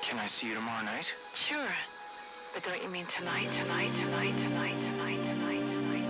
Can I see you tomorrow night? Sure. But don't you mean tonight, tonight, tonight, tonight, tonight, tonight, tonight, tonight?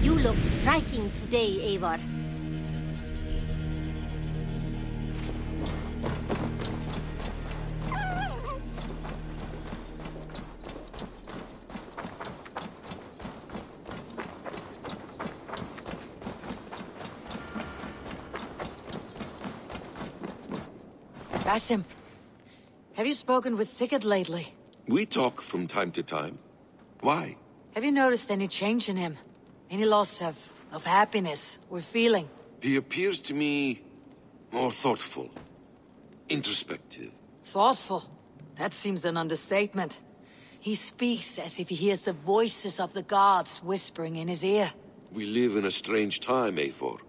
You look striking today, Eivor. Basim, have you spoken with Sigurd lately? We talk from time to time. Why? Have you noticed any change in him? Any loss of happiness or feeling? He appears to me more thoughtful, introspective. Thoughtful? That seems an understatement. He speaks as if he hears the voices of the gods whispering in his ear. We live in a strange time, Eivor.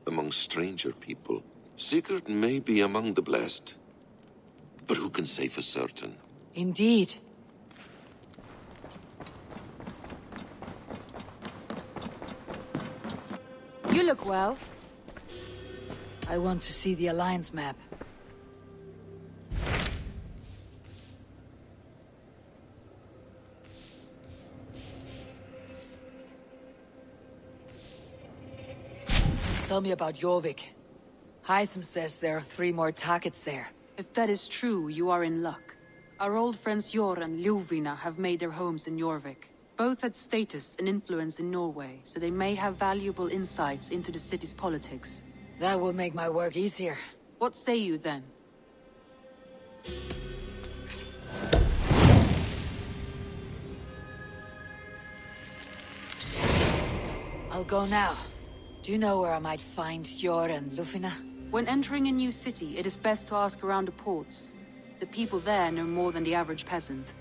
Among stranger people. Sigurd may be among the blessed. But who can say for certain? Indeed. You look well. I want to see the Alliance map. Tell me about Jorvik. Hytham says there are 3 more targets there. If that is true, you are in luck. Our old friends Jor and Ljuvina have made their homes in Jorvik. Both had status and influence in Norway, so they may have valuable insights into the city's politics. That will make my work easier. What say you then? I'll go now. Do you know where I might find Jor and Ljuvina? When entering a new city, it is best to ask around the ports. The people there know more than the average peasant.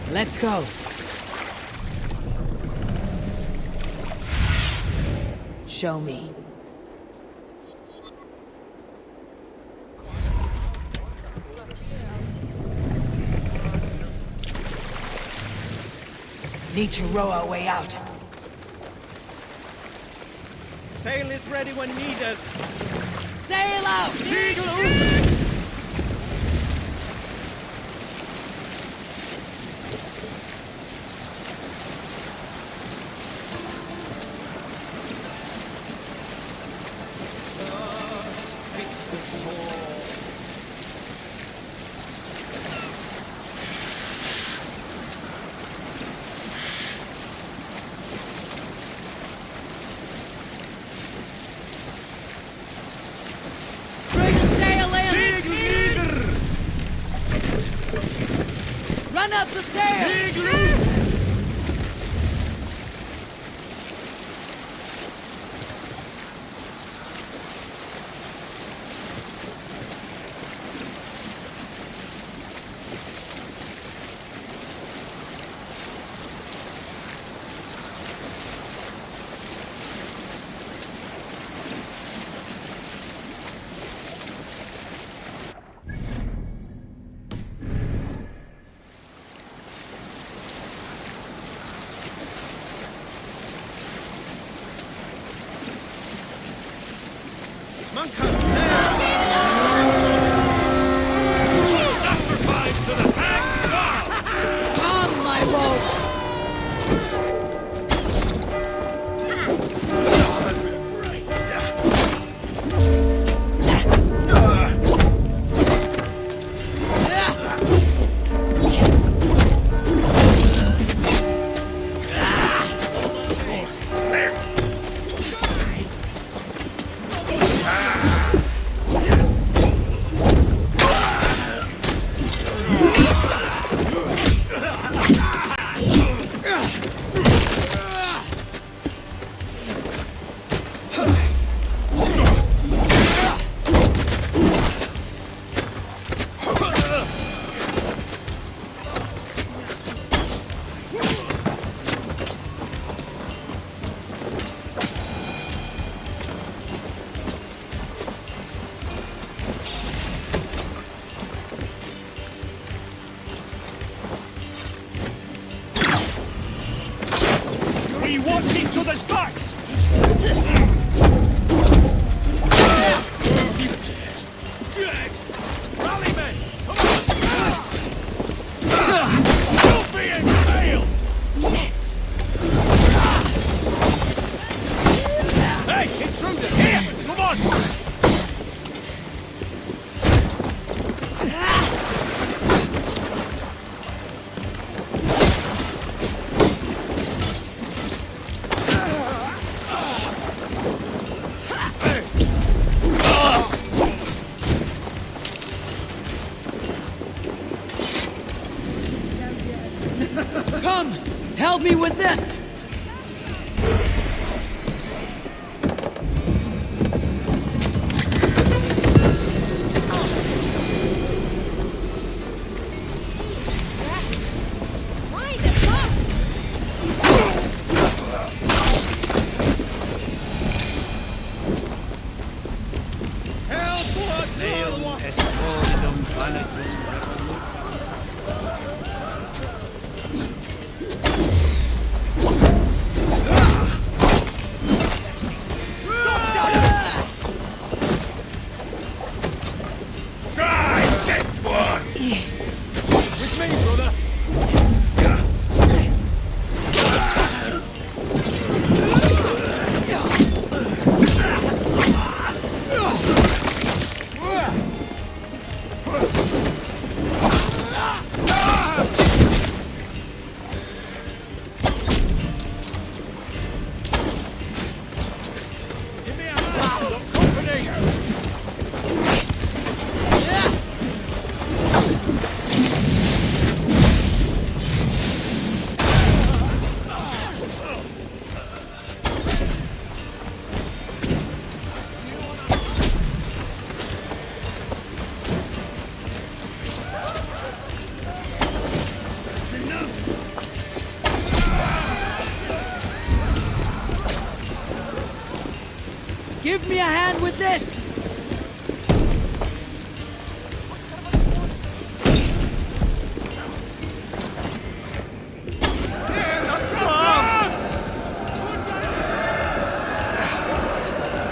Let's go. Show me. Need to row our way out. Sail is ready when needed. Sail out! Man up the sail! Monk up there! Sacrifice to the hanged god! Come, my lord! We want each other's backs! Dead! Rally men! Come on! You're being failed! Hey, intruder! Here! Come on! Come! Help me with this! Why the fuck? Hell blood! Nail escordum palatum with me, brother! Give me a hand! Look, company! Give me a hand with this!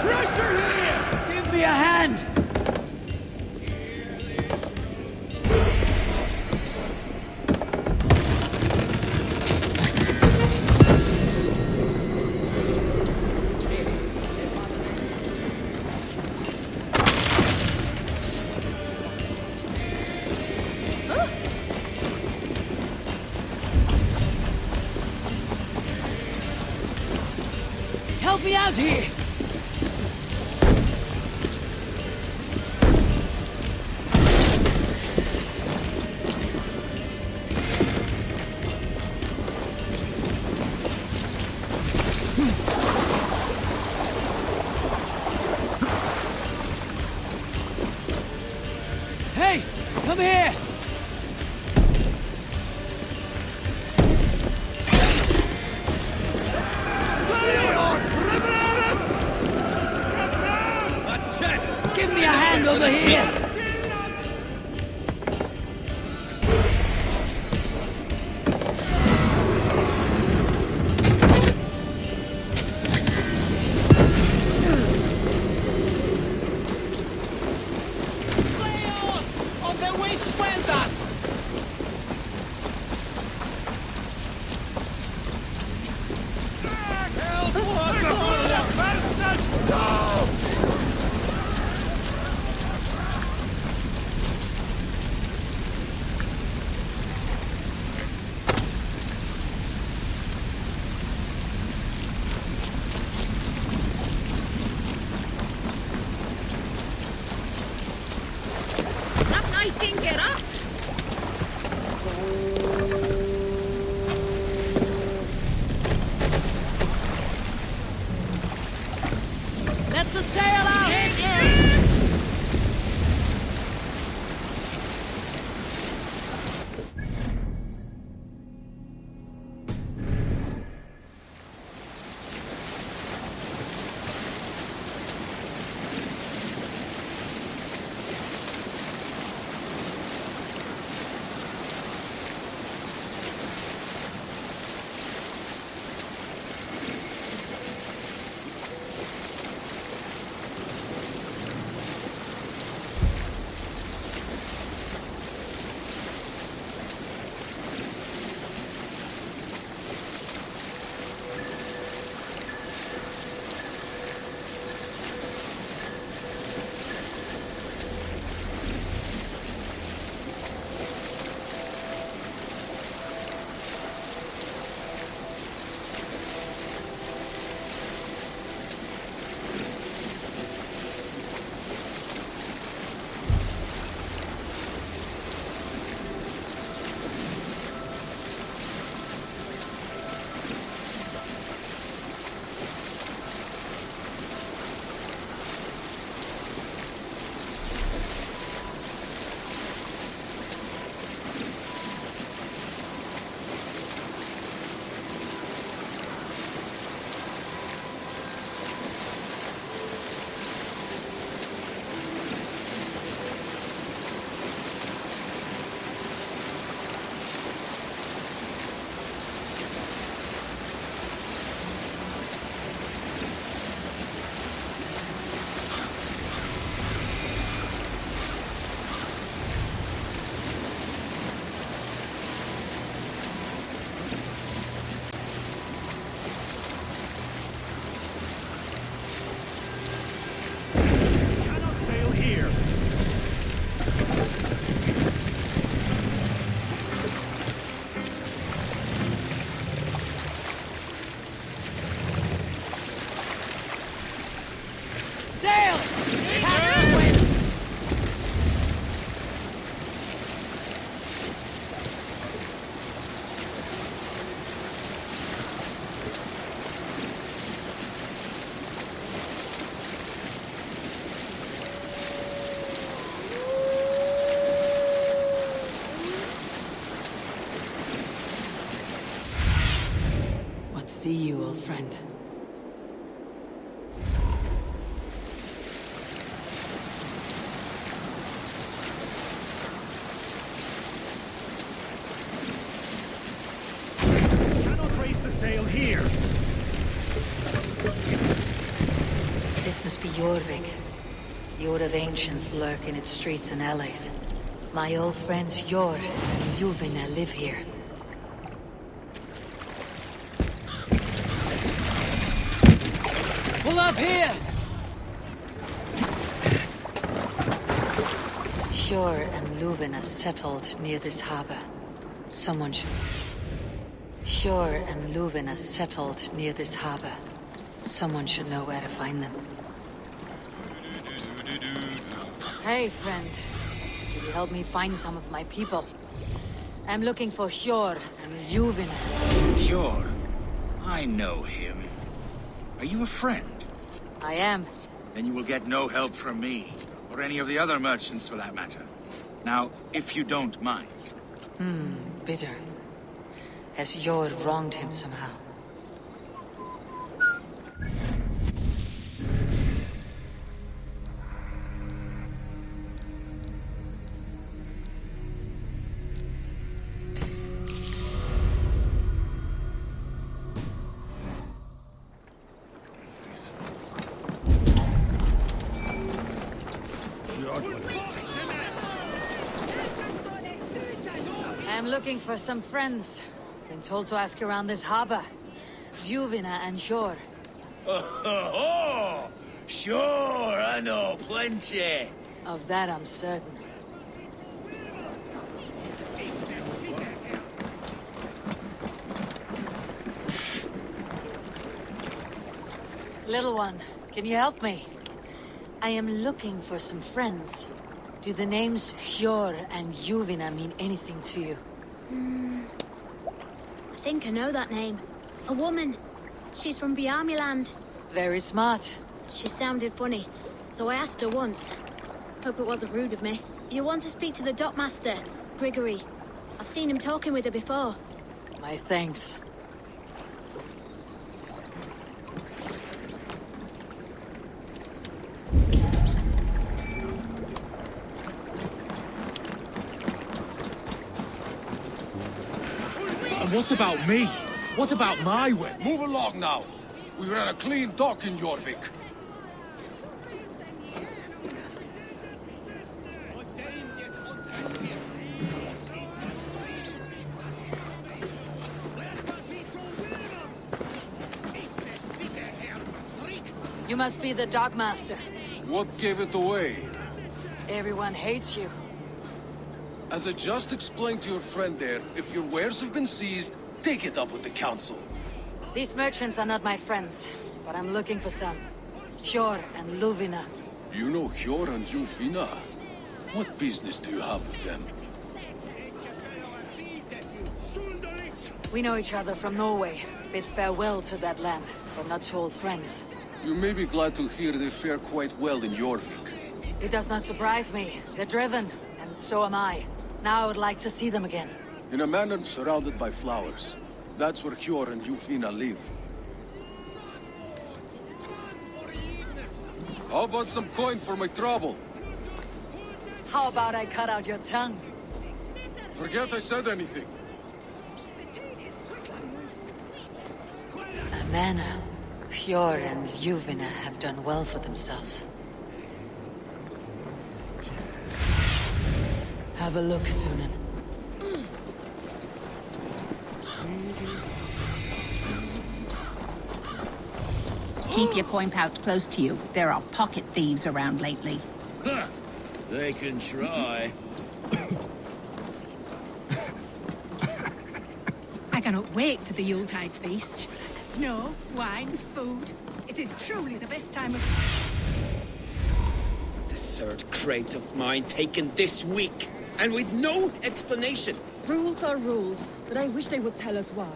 Treasure here! Give me a hand! Help me out here! see you, old friend. Cannot raise the sail here. This must be Jorvik. The Order of Ancients lurk in its streets and alleys. My old friends Jor and Ljuvina live here. Pull up here! Jor and Ljuvina settled near this harbor. Someone should... Jor and Ljuvina settled near this harbor. Someone should know where to find them. Hey, friend. Could you help me find some of my people? I'm looking for Jor and Ljuvina. Sure. I know him. Are you a friend? I am. Then you will get no help from me, or any of the other merchants for that matter. Now, if you don't mind. Bitter. Has Jor wronged him somehow? I'm looking for some friends. Been told to ask around this harbor. Ljuvina and Jor. Oh, sure, I know plenty. Of that I'm certain. Little one, can you help me? I am looking for some friends. Do the names Jor and Ljuvina mean anything to you? I think I know that name. A woman. She's from Biamiland. Very smart. She sounded funny, so I asked her once. Hope it wasn't rude of me. You want to speak to the dockmaster, Grigory. I've seen him talking with her before. My thanks. And what about me? What about my way? Move along now. We ran a clean dock in Jorvik. You must be the dockmaster. What gave it away? Everyone hates you. As I just explained to your friend there, if your wares have been seized, take it up with the council. These merchants are not my friends, but I'm looking for some. Jor and Ljuvina. You know Jor and Ljuvina? What business do you have with them? We know each other from Norway. Bid farewell to that land, but not to old friends. You may be glad to hear they fare quite well in Jorvik. It does not surprise me. They're driven, and so am I. Now I would like to see them again. In a manor surrounded by flowers. That's where Jor and Ljuvina live. How about some coin for my trouble? How about I cut out your tongue? Forget I said anything. A manor. Jor and Ljuvina have done well for themselves. Have a look, Sunan. Keep your coin pouch close to you. There are pocket thieves around lately. Huh. They can try. I cannot wait for the Yuletide feast. Snow, wine, food. It is truly the best time of... The third crate of mine taken this week, and with no explanation. Rules are rules, but I wish they would tell us why.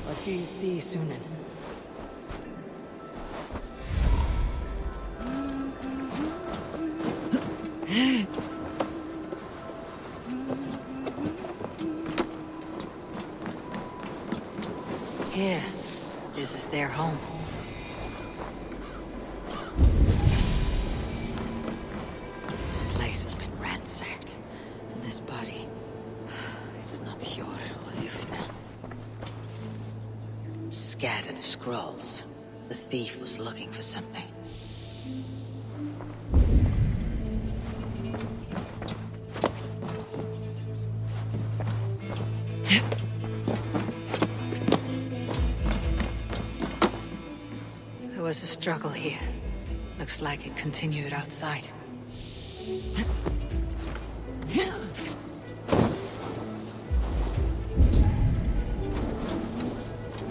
What do you see, Sunan? Here. This is their home. The place has been ransacked. And this body... It's not Jor or Lufna. Scattered scrolls. The thief was looking for something. There was a struggle here. Looks like it continued outside.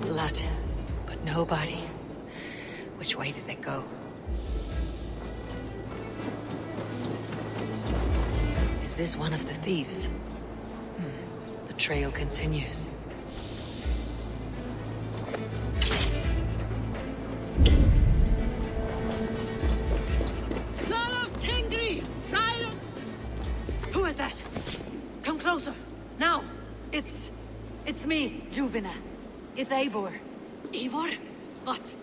Blood, but no body. Which way did they go? Is this one of the thieves? The trail continues. Who is that? Come closer, now! It's me, Juvina. It's Eivor. Eivor? What?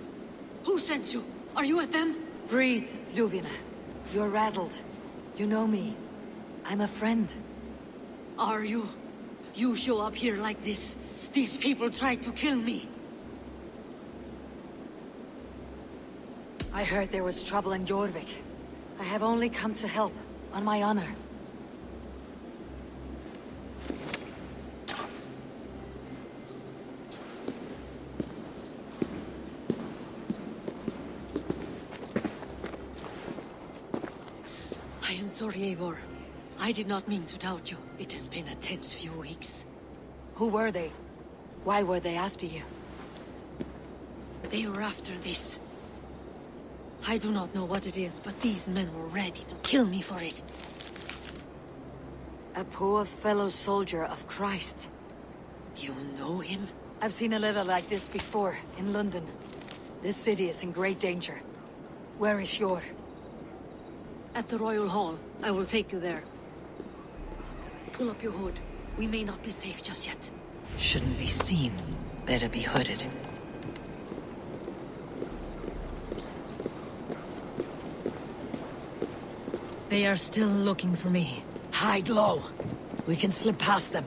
Who sent you? Are you with them? Breathe, Luvina. You're rattled. You know me. I'm a friend. Are you? You show up here like this. These people tried to kill me. I heard there was trouble in Jorvik. I have only come to help, on my honor. I am sorry, Eivor. I did not mean to doubt you. It has been a tense few weeks. Who were they? Why were they after you? They were after this. I do not know what it is, but these men were ready to kill me for it. A poor fellow soldier of Christ. You know him? I've seen a letter like this before, in London. This city is in great danger. Where is Jor? At the Royal Hall. I will take you there. Pull up your hood. We may not be safe just yet. Shouldn't be seen. Better be hooded. They are still looking for me. Hide low. We can slip past them.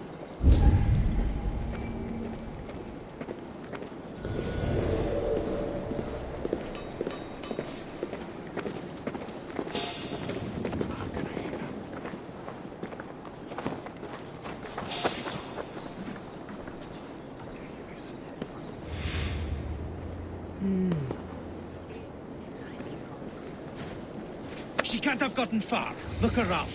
She can't have gotten far. Look around.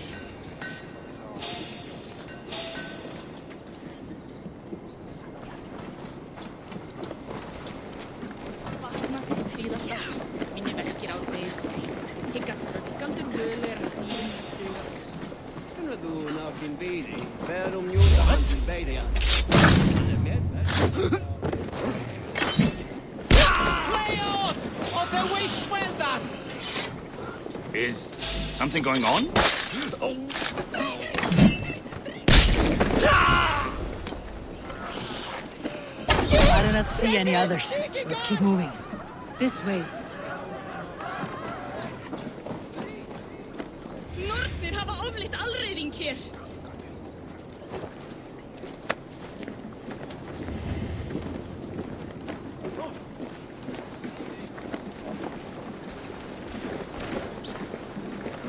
Is Something going on? I do not see any others. Let's keep moving. This way. Nornir hafa ofleitt alræðing hér.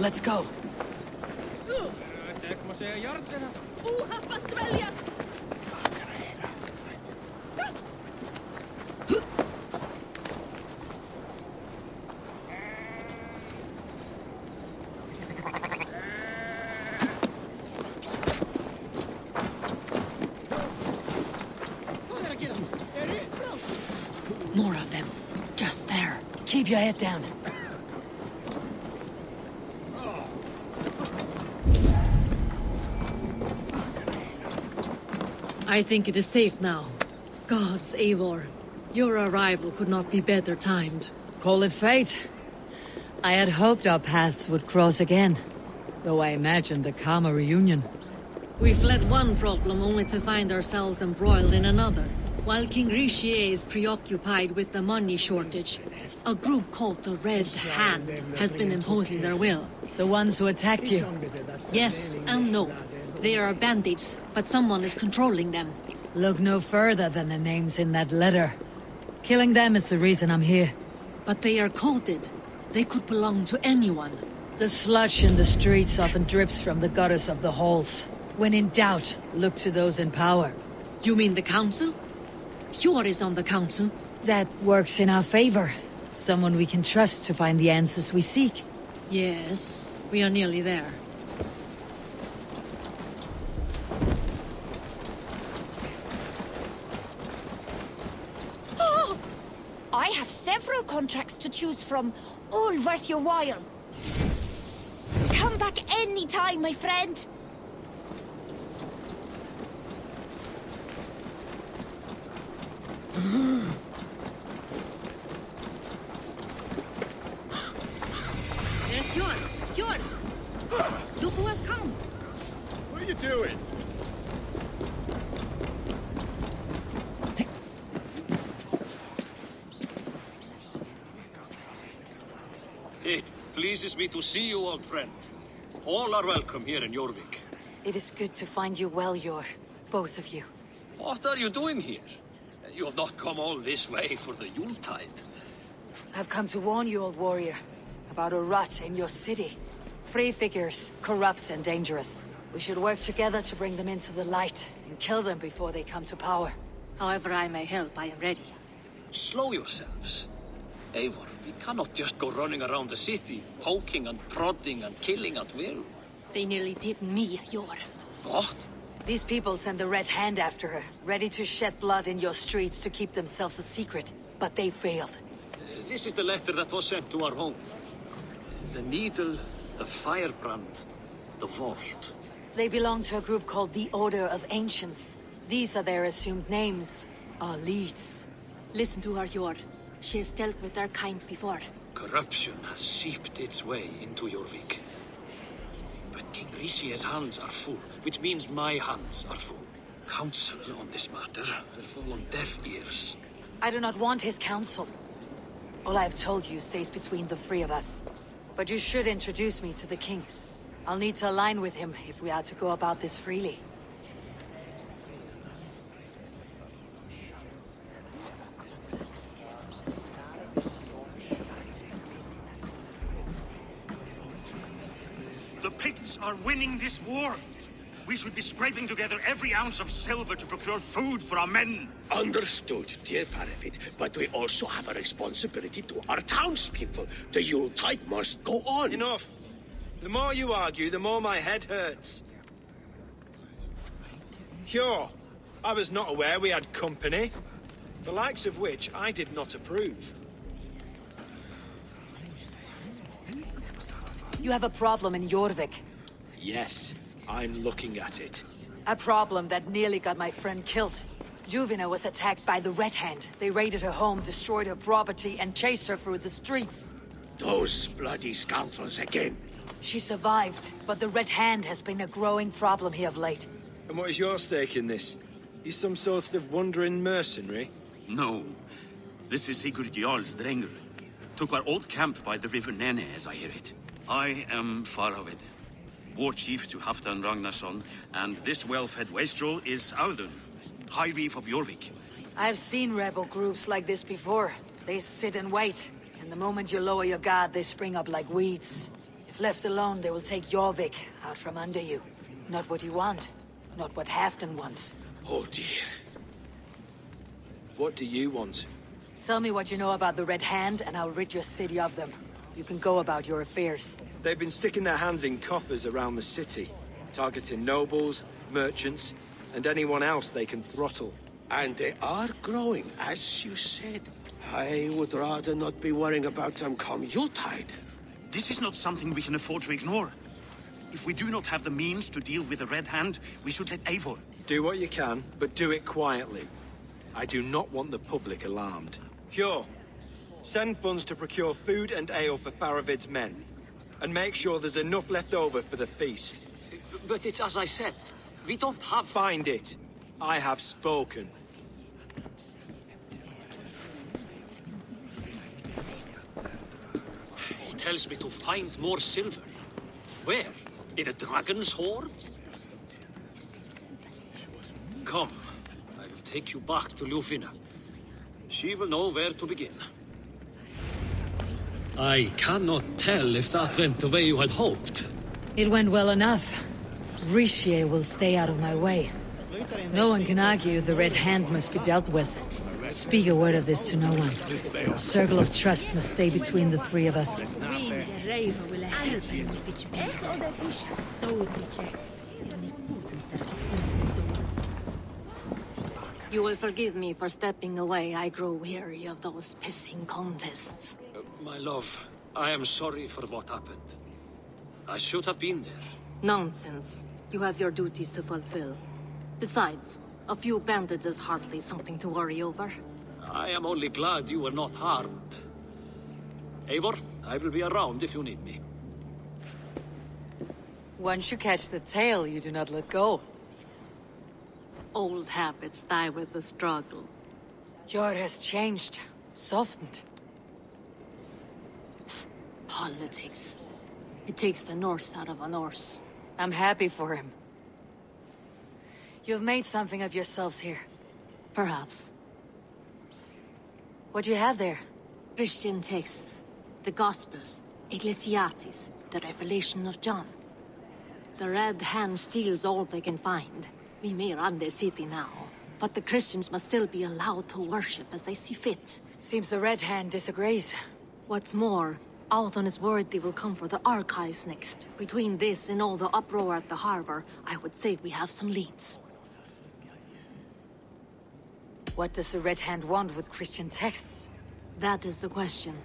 Let's go. Úhappa dveljast. More of them. Just there. Keep your head down. I think it is safe now. Gods, Eivor. Your arrival could not be better timed. Call it fate. I had hoped our paths would cross again, though I imagined a calmer reunion. We fled one problem only to find ourselves embroiled in another. While King Richier is preoccupied with the money shortage, a group called the Red Hand has been imposing their will. The ones who attacked you? Yes and no. They are bandits, but someone is controlling them. Look no further than the names in that letter. Killing them is the reason I'm here. But they are coded. They could belong to anyone. The sludge in the streets often drips from the gutters of the halls. When in doubt, look to those in power. You mean the council? Hjor is on the council. That works in our favor. Someone we can trust to find the answers we seek. Yes, we are nearly there. I have several contracts to choose from, all worth your while. Come back any time, my friend. There's Hjor! Hjor! Look who has come! What are you doing? It pleases me to see you, old friend. All are welcome here in Jorvik. It is good to find you well, Hjor. Both of you. What are you doing here? You have not come all this way for the Yuletide. I've come to warn you, old warrior, about a rot in your city. Free figures, corrupt and dangerous. We should work together to bring them into the light and kill them before they come to power. However I may help, I am ready. Slow yourselves. Eivor, we cannot just go running around the city, poking and prodding and killing at will. They nearly did me, Hjor. What? These people send the Red Hand after her, ready to shed blood in your streets to keep themselves a secret. But they failed. This is the letter that was sent to our home. The needle, the firebrand, the vault. They belong to a group called the Order of Ancients. These are their assumed names. Our leads. Listen to her, Hjor. She has dealt with their kind before. Corruption has seeped its way into Jorvik. But King Richier's hands are full, which means my hands are full. Counsel on this matter will fall on deaf ears. I do not want his counsel. All I have told you stays between the three of us. But you should introduce me to the king. I'll need to align with him if we are to go about this freely. The Picts are winning this war. We should be scraping together every ounce of silver to procure food for our men. Understood, dear Faravid, but we also have a responsibility to our townspeople. The Yuletide must go on. Enough. The more you argue, the more my head hurts. Sure, I was not aware we had company, the likes of which I did not approve. You have a problem in Jorvik. Yes, I'm looking at it. A problem that nearly got my friend killed. Juvina was attacked by the Red Hand. They raided her home, destroyed her property, and chased her through the streets. Those bloody scoundrels again. She survived, but the Red Hand has been a growing problem here of late. And what is your stake in this? You some sort of wandering mercenary? No. This is Sigurd Jarl's Drengr. Took our old camp by the river Nene, as I hear it. I am Faravid, war chief to Halfdan Ragnarsson, and this well-fed wastrel is Audun, High Reef of Jorvik. I've seen rebel groups like this before. They sit and wait, and the moment you lower your guard, they spring up like weeds. If left alone, they will take Jorvik out from under you. Not what you want, not what Halfdan wants. Oh dear. What do you want? Tell me what you know about the Red Hand, and I'll rid your city of them. You can go about your affairs. They've been sticking their hands in coffers around the city, targeting nobles, merchants, and anyone else they can throttle. And they are growing, as you said. I would rather not be worrying about them come Yuletide. This is not something we can afford to ignore. If we do not have the means to deal with the Red Hand, we should let Eivor. Do what you can, but do it quietly. I do not want the public alarmed. Cure. Send funds to procure food and ale for Faravid's men. And make sure there's enough left over for the feast. But it's as I said. We don't have... Find it. I have spoken. He tells me to find more silver. Where? In a dragon's hoard? Come. I will take you back to Ljufina. She will know where to begin. I cannot tell if that went the way you had hoped. It went well enough. Richier will stay out of my way. No one can argue the Red Hand must be dealt with. Speak a word of this to no one. Circle of trust must stay between the three of us. You will forgive me for stepping away. I grow weary of those pissing contests. My love, I am sorry for what happened. I should have been there. Nonsense. You have your duties to fulfill. Besides, a few bandits is hardly something to worry over. I am only glad you were not harmed. Eivor, I will be around if you need me. Once you catch the tail, you do not let go. Old habits die with the struggle. Jor has changed, softened. Politics. It takes the Norse out of a Norse. I'm happy for him. You've made something of yourselves here. Perhaps. What do you have there? Christian texts. The Gospels. Ecclesiastes. The Revelation of John. The Red Hand steals all they can find. We may run the city now, but the Christians must still be allowed to worship as they see fit. Seems the Red Hand disagrees. What's more, Audun is worried they will come for the archives next. Between this and all the uproar at the harbor, I would say we have some leads. What does the Red Hand want with Christian texts? That is the question.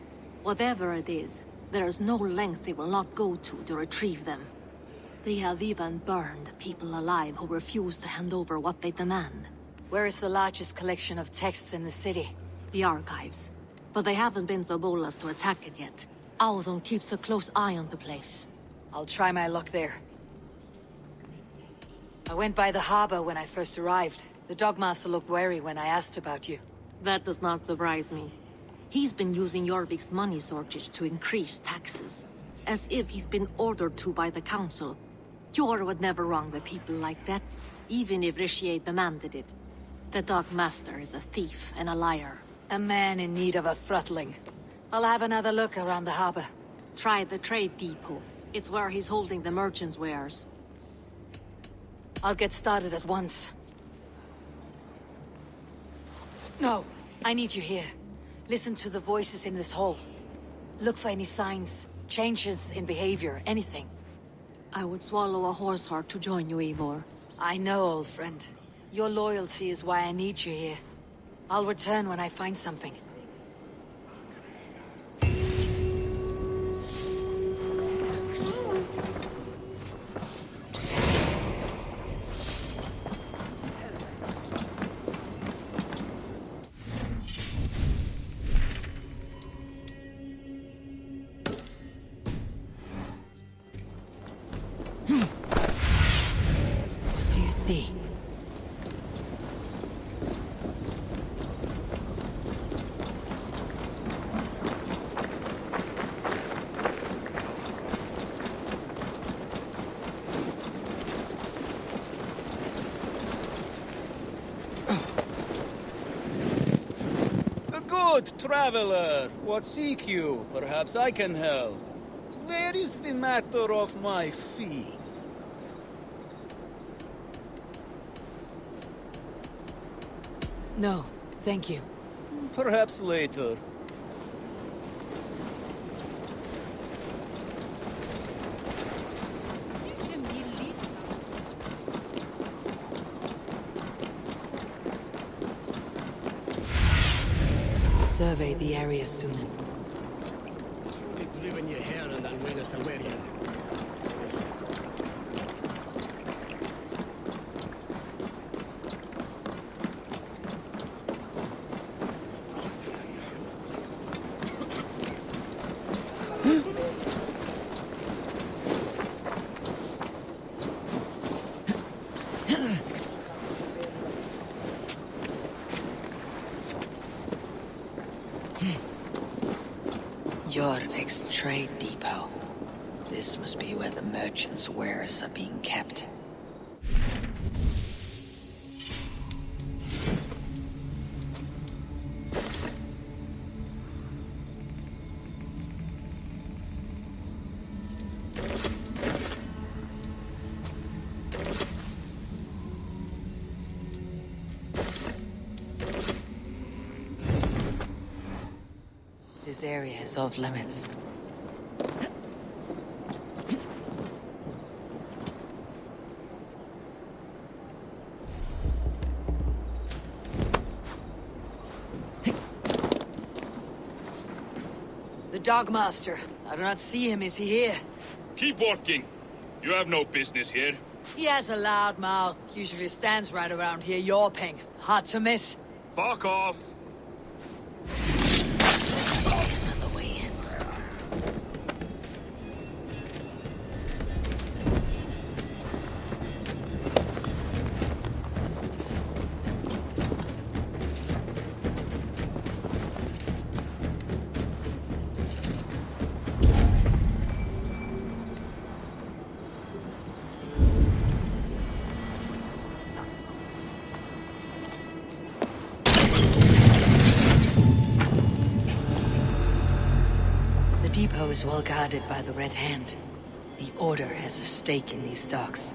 Whatever it is, there is no length they will not go to retrieve them. They have even burned people alive who refuse to hand over what they demand. Where is the largest collection of texts in the city? The archives. But they haven't been so bold as to attack it yet. Audun keeps a close eye on the place. I'll try my luck there. I went by the harbor when I first arrived. The Dogmaster looked wary when I asked about you. That does not surprise me. He's been using Jorvik's money shortage to increase taxes. As if he's been ordered to by the council. Jor would never wrong the people like that, even if Richier demanded it. The Dogmaster is a thief and a liar. A man in need of a throttling. I'll have another look around the harbor. Try the trade depot. It's where he's holding the merchants' wares. I'll get started at once. No, I need you here. Listen to the voices in this hall. Look for any signs, changes in behavior, anything. I would swallow a horse heart to join you, Eivor. I know, old friend. Your loyalty is why I need you here. I'll return when I find something. see. A good traveler. What seek you? Perhaps I can help. Where is the matter of my fee? No, thank you. Perhaps later. Survey the area, Sunan. Driven your hair and then win us a wedding. Jorvik's trade depot. This must be where the merchants' wares are being kept. This area is off limits. The Dogmaster. I do not see him. Is he here? Keep working. You have no business here. He has a loud mouth. Usually stands right around here yawping. Hard to miss. Fuck off. Another way in. The depot is well guarded by the Red Hand. The Order has a stake in these stocks.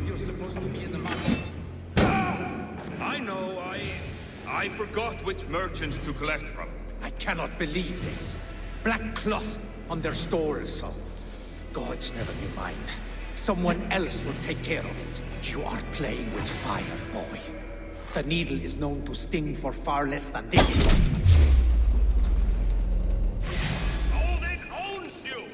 You're supposed to be in the market. I know, I forgot which merchants to collect from. I cannot believe this. Black cloth on their stores. Gods never knew mine. Someone else will take care of it. You are playing with fire, boy. The needle is known to sting for far less than this. Odin owns you!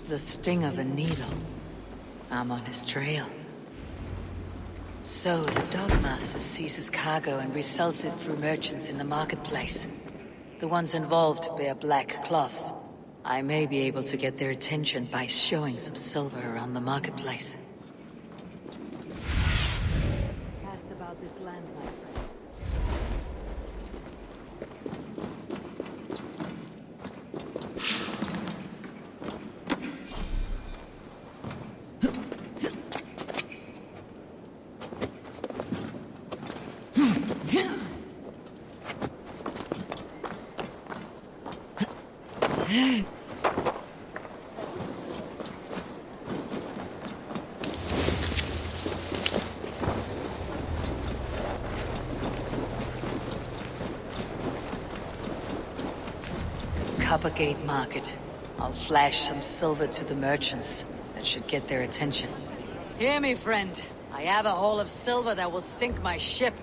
The sting of a needle. I'm on his trail. So, the Dogmaster seizes cargo and resells it through merchants in the marketplace. The ones involved bear black cloths. I may be able to get their attention by showing some silver around the marketplace. about this land, my friend. Coppergate Market. I'll flash some silver to the merchants. That should get their attention. Hear me, friend. I have a haul of silver that will sink my ship.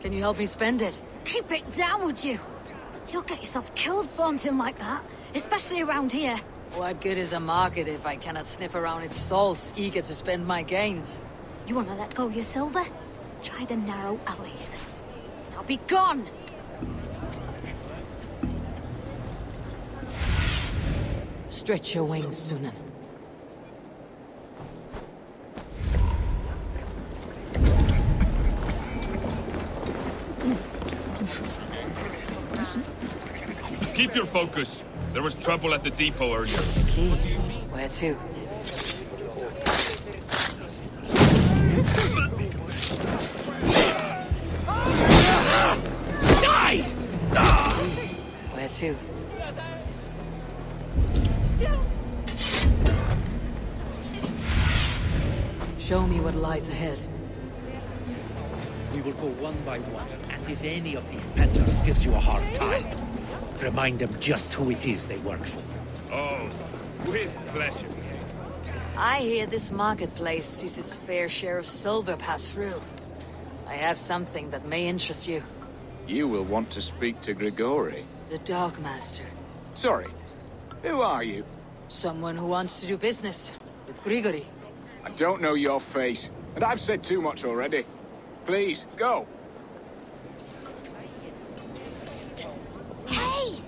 Can you help me spend it? Keep it down, would you? You'll get yourself killed flaunting like that, especially around here. What good is a market if I cannot sniff around its stalls, eager to spend my gains? You want to let go of your silver? Try the narrow alleys. Now be gone! Stretch your wings, Sunan. Keep your focus. There was trouble at the depot earlier. Key. Where to? Die! Where to? Show me what lies ahead. We will go one by one, and if any of these peddlers gives you a hard time, remind them just who it is they work for. Oh, with pleasure. I hear this marketplace sees its fair share of silver pass through. I have something that may interest you. You will want to speak to Grigori. The Dogmaster. Sorry, who are you? Someone who wants to do business with Grigori. I don't know your face, and I've said too much already. Please, go. Hey!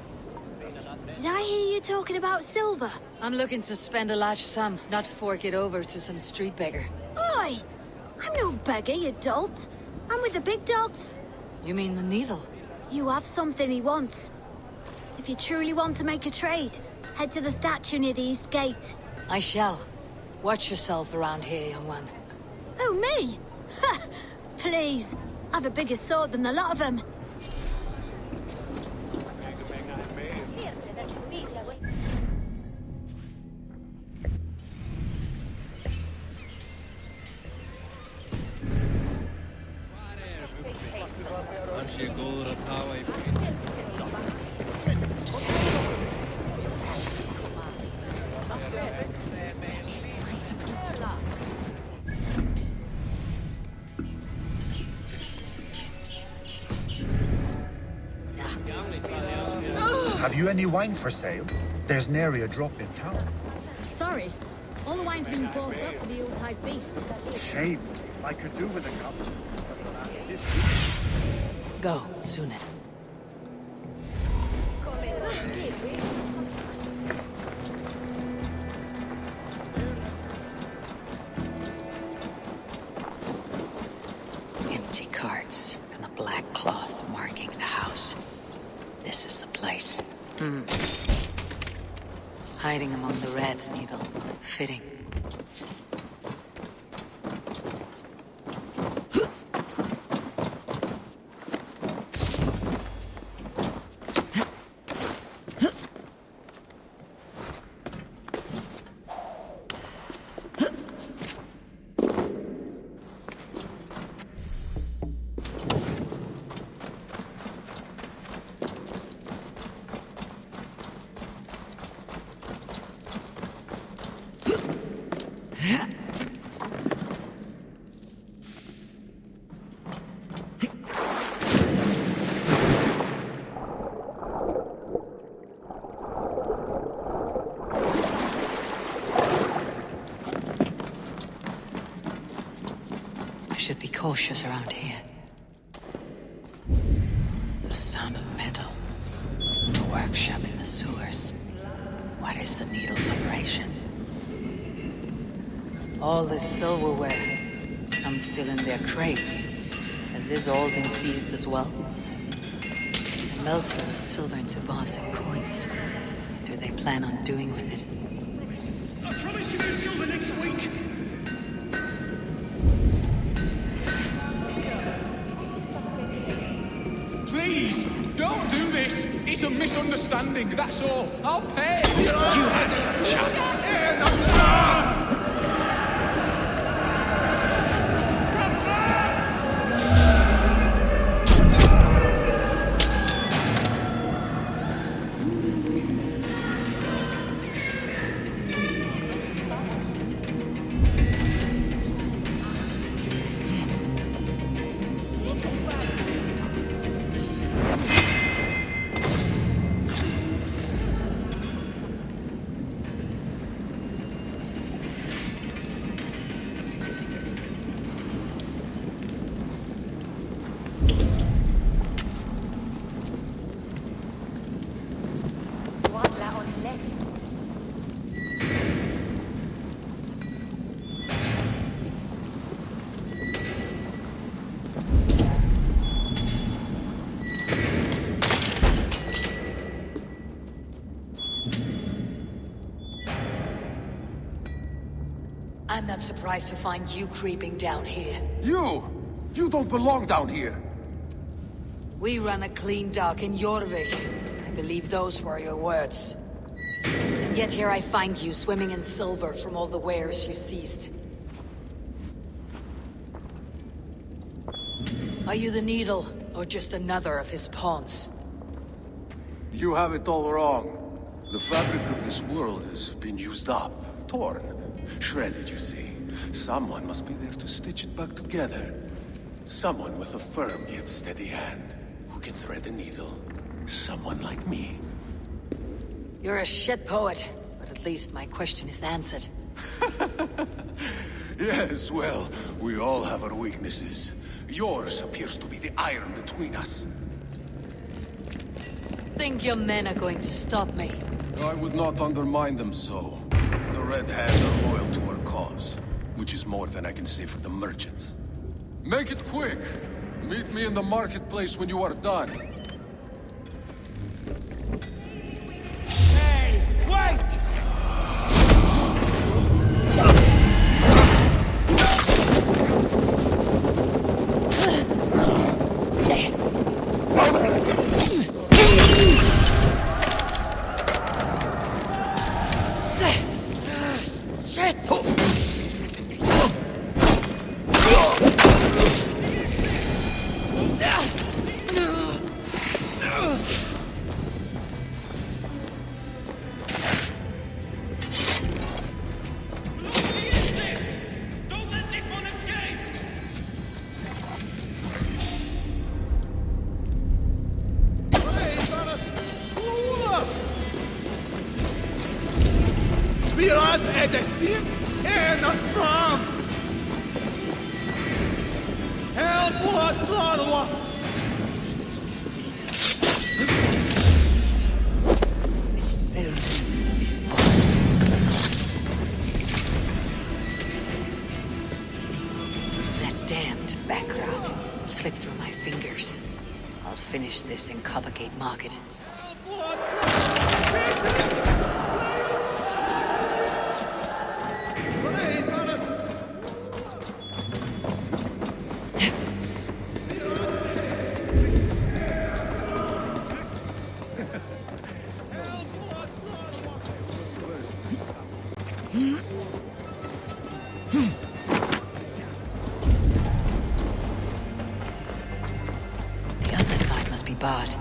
Did I hear you talking about silver? I'm looking to spend a large sum, not fork it over to some street beggar. Oi! I'm no beggar, you dolt. I'm with the big dogs. You mean the needle? You have something he wants. If you truly want to make a trade, head to the statue near the east gate. I shall. Watch yourself around here, young one. Oh, me? Ha! Please. I've a bigger sword than the lot of them. Have you any wine for sale? There's nary a drop in town. Sorry. All the wine's been bought up for the Yuletide feast. Shame. I could do with a cup. Go, Sunan. Empty carts and a black cloth marking the house. This is the place. Hiding among the rat's needle. Fitting. Should be cautious around here. The sound of metal. A workshop in the sewers. What is the needle's operation? All this silverware. Some still in their crates. Has this all been seized as well? The melter is silver into bars and coins. What do they plan on doing with it? I promise you there's silver next week. Please, don't do this. It's a misunderstanding, that's all. I'll pay. You had your chance. I'm not surprised to find you creeping down here. You! You don't belong down here! We run a clean dock in Jorvik. I believe those were your words. And yet here I find you, swimming in silver from all the wares you seized. Are you the Needle, or just another of his pawns? You have it all wrong. The fabric of this world has been used up, torn, shredded, you see. Someone must be there to stitch it back together. Someone with a firm yet steady hand, who can thread the needle. Someone like me. You're a shit poet, but at least my question is answered. Yes, well, we all have our weaknesses. Yours appears to be the iron between us. Think your men are going to stop me? I would not undermine them so. The Red Hand are loyal to our cause, which is more than I can say for the merchants. Make it quick! Meet me in the marketplace when you are done. Hey, wait! Biraz edesin en akram. Help what Larwa. That damned backrot slipped through my fingers. I'll finish this in Coppergate Market. The other side must be barred.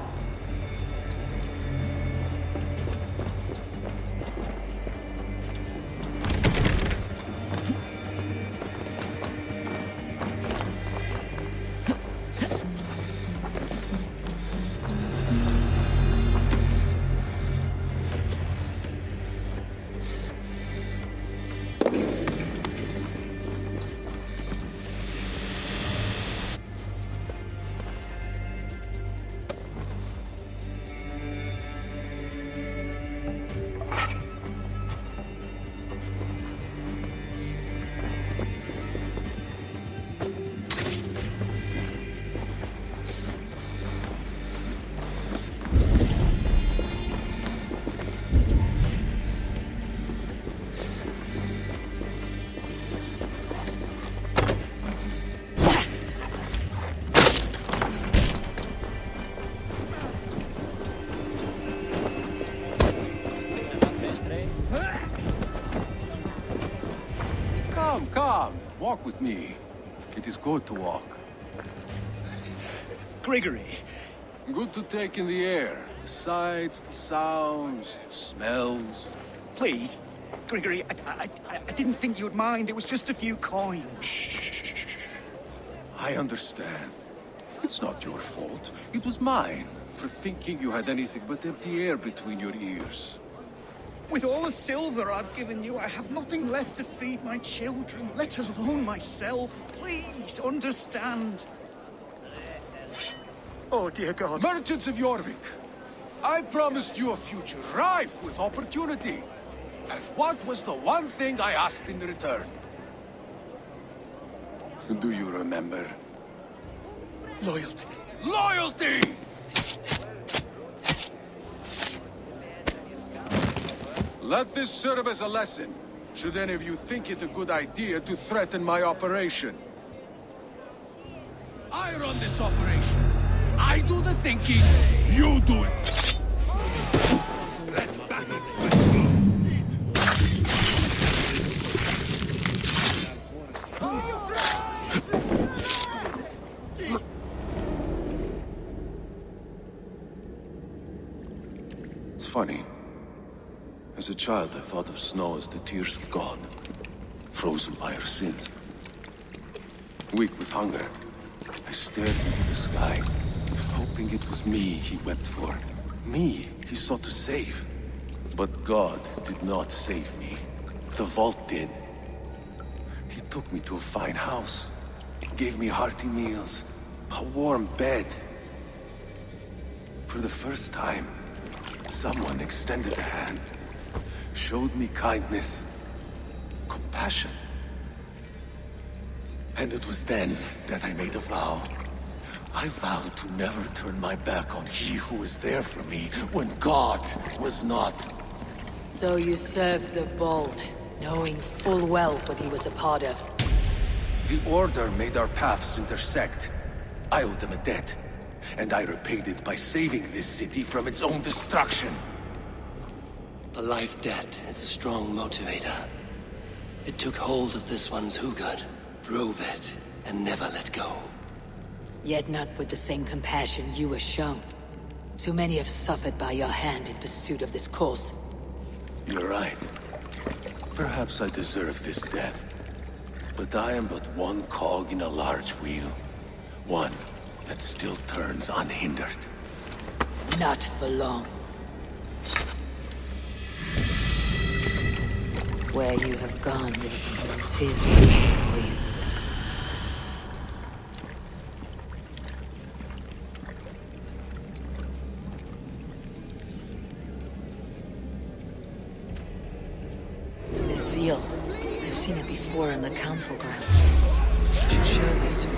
Come, walk with me. It is good to walk. Gregory. Good to take in the air. The sights, the sounds, the smells. Please, Gregory, I didn't think you'd mind. It was just a few coins. Shh. I understand. It's not your fault. It was mine, for thinking you had anything but empty air between your ears. With all the silver I've given you, I have nothing left to feed my children, let alone myself. Please, understand. Oh, dear God. Merchants of Jorvik, I promised you a future rife with opportunity. And what was the one thing I asked in return? Do you remember? Loyalty. Loyalty! Let this serve as a lesson, should any of you think it a good idea to threaten my operation. I run this operation. I do the thinking, you do it. Let battle It's funny. As a child, I thought of snow as the tears of God, frozen by our sins. Weak with hunger, I stared into the sky, hoping it was me he wept for. Me he sought to save. But God did not save me. The vault did. He took me to a fine house, gave me hearty meals, a warm bed. For the first time, someone extended a hand, showed me kindness, compassion. And it was then that I made a vow. I vowed to never turn my back on he who was there for me when God was not. So you served the Vault, knowing full well what he was a part of. The Order made our paths intersect. I owed them a debt, and I repaid it by saving this city from its own destruction. A life debt is a strong motivator. It took hold of this one's Hugad, drove it, and never let go. Yet not with the same compassion you were shown. Too many have suffered by your hand in pursuit of this cause. You're right. Perhaps I deserve this death. But I am but one cog in a large wheel. One that still turns unhindered. Not for long. Where you have gone, there have been tears waiting for you. The seal. I've seen it before in the council grounds. I should show this to you.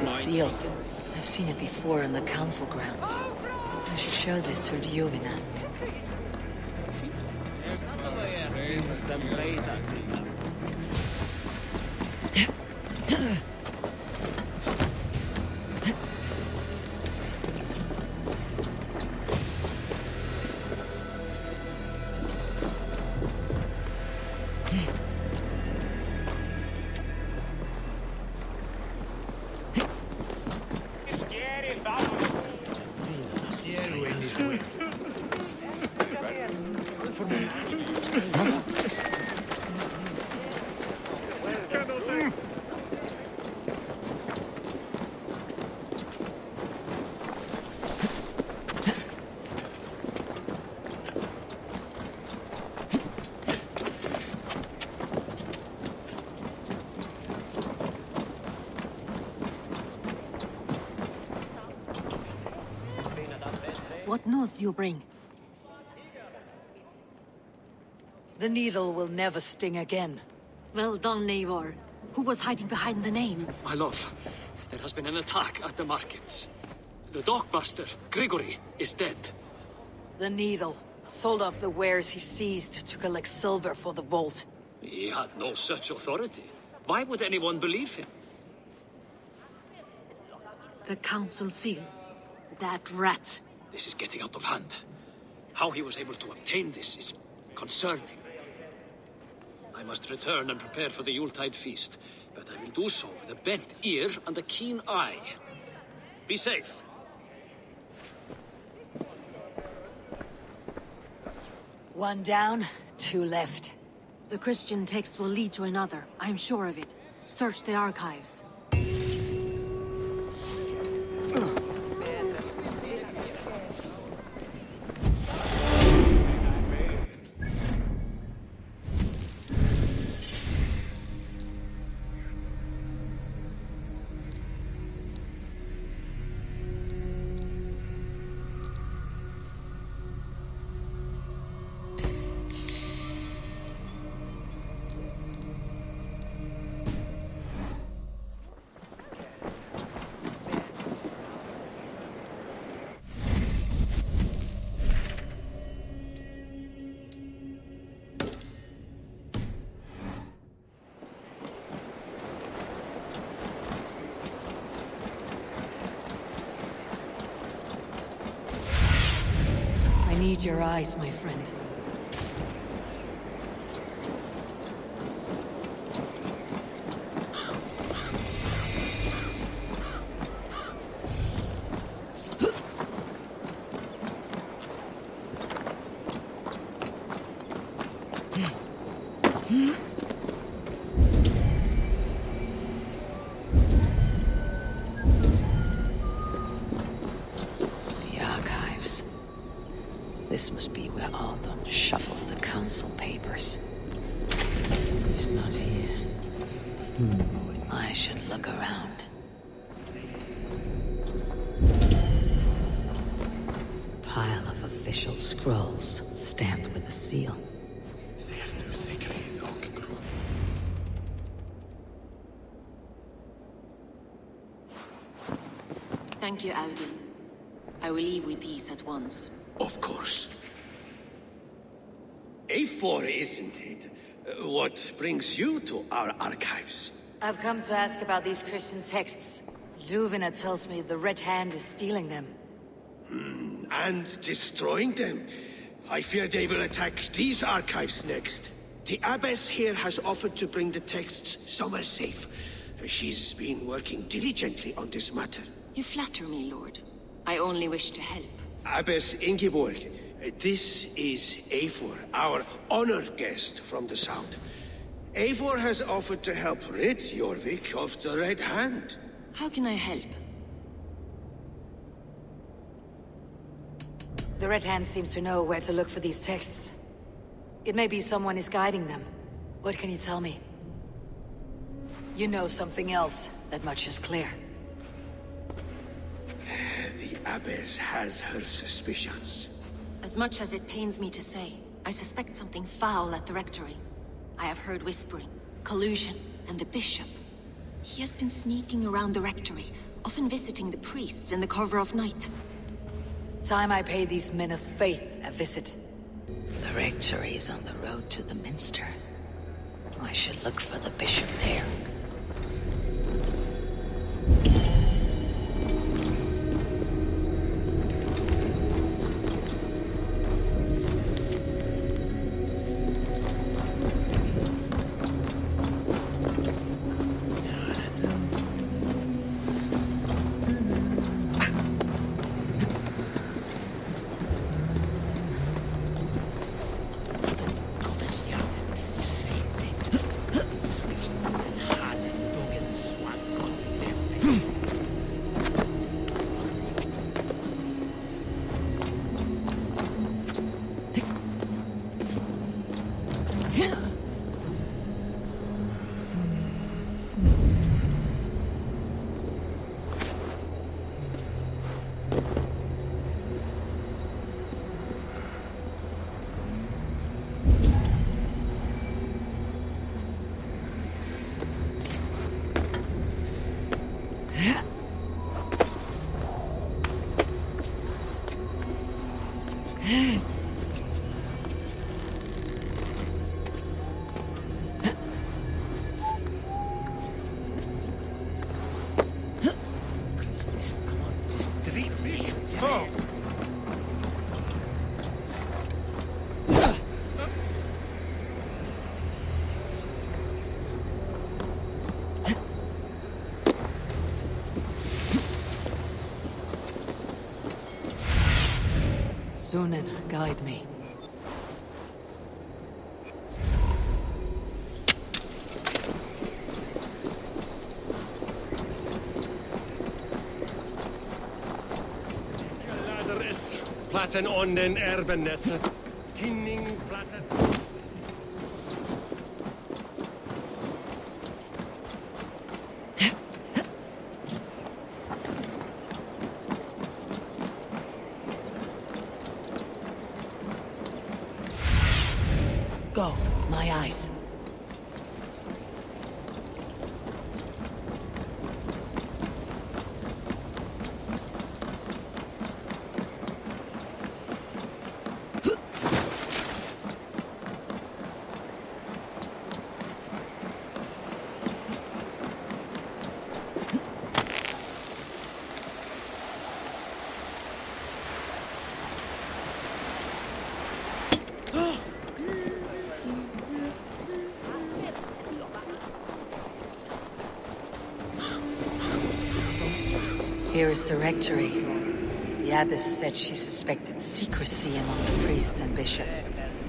The seal. I've seen it before in the council grounds. I should show this to Giovina. What news do you bring? The needle will never sting again. Well done, Eivor. Who was hiding behind the name? My love, there has been an attack at the markets. The dockmaster, Grigory, is dead. The needle sold off the wares he seized to collect silver for the vault. He had no such authority. Why would anyone believe him? The council seal. That rat. This is getting out of hand. How he was able to obtain this is concerning. I must return and prepare for the Yuletide feast, but I will do so with a bent ear and a keen eye. Be safe. One down, two left. The Christian text will lead to another. I'm sure of it. Search the archives. I need your eyes, my friend. This must be where Aldon shuffles the council papers. He's not here. I should look around. Pile of official scrolls, stamped with a seal. Thank you, Audi. I will leave with these at once. Of course. A4, isn't it? What brings you to our archives? I've come to ask about these Christian texts. Luvina tells me the Red Hand is stealing them. And destroying them. I fear they will attack these archives next. The Abbess here has offered to bring the texts somewhere safe. She's been working diligently on this matter. You flatter me, Lord. I only wish to help. Abbess Ingeborg, this is Eivor, our honored guest from the south. Eivor has offered to help rid Jorvik of the Red Hand. How can I help? The Red Hand seems to know where to look for these texts. It may be someone is guiding them. What can you tell me? You know something else. That much is clear. The Abbess has her suspicions. As much as it pains me to say, I suspect something foul at the Rectory. I have heard whispering, collusion, and the Bishop. He has been sneaking around the Rectory, often visiting the priests in the cover of night. Time I pay these men of faith a visit. The Rectory is on the road to the Minster. I should look for the Bishop there. Sunan, guide me. Laderis, platen onden erbenesse. Tinning platen. Go, my eyes. Here is the rectory. The abbess said she suspected secrecy among the priests and bishop.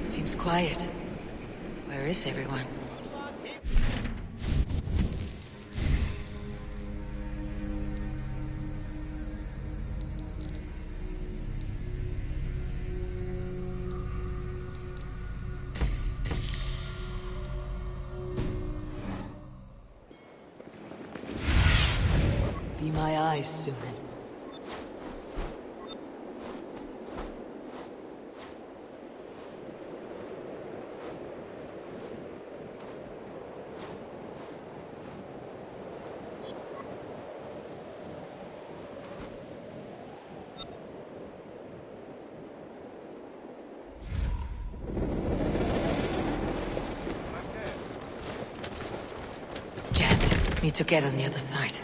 Seems quiet. Where is everyone? Be my eyes, Sunan. Jammed. Need to get on the other side.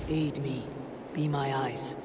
Aid me. Be my eyes.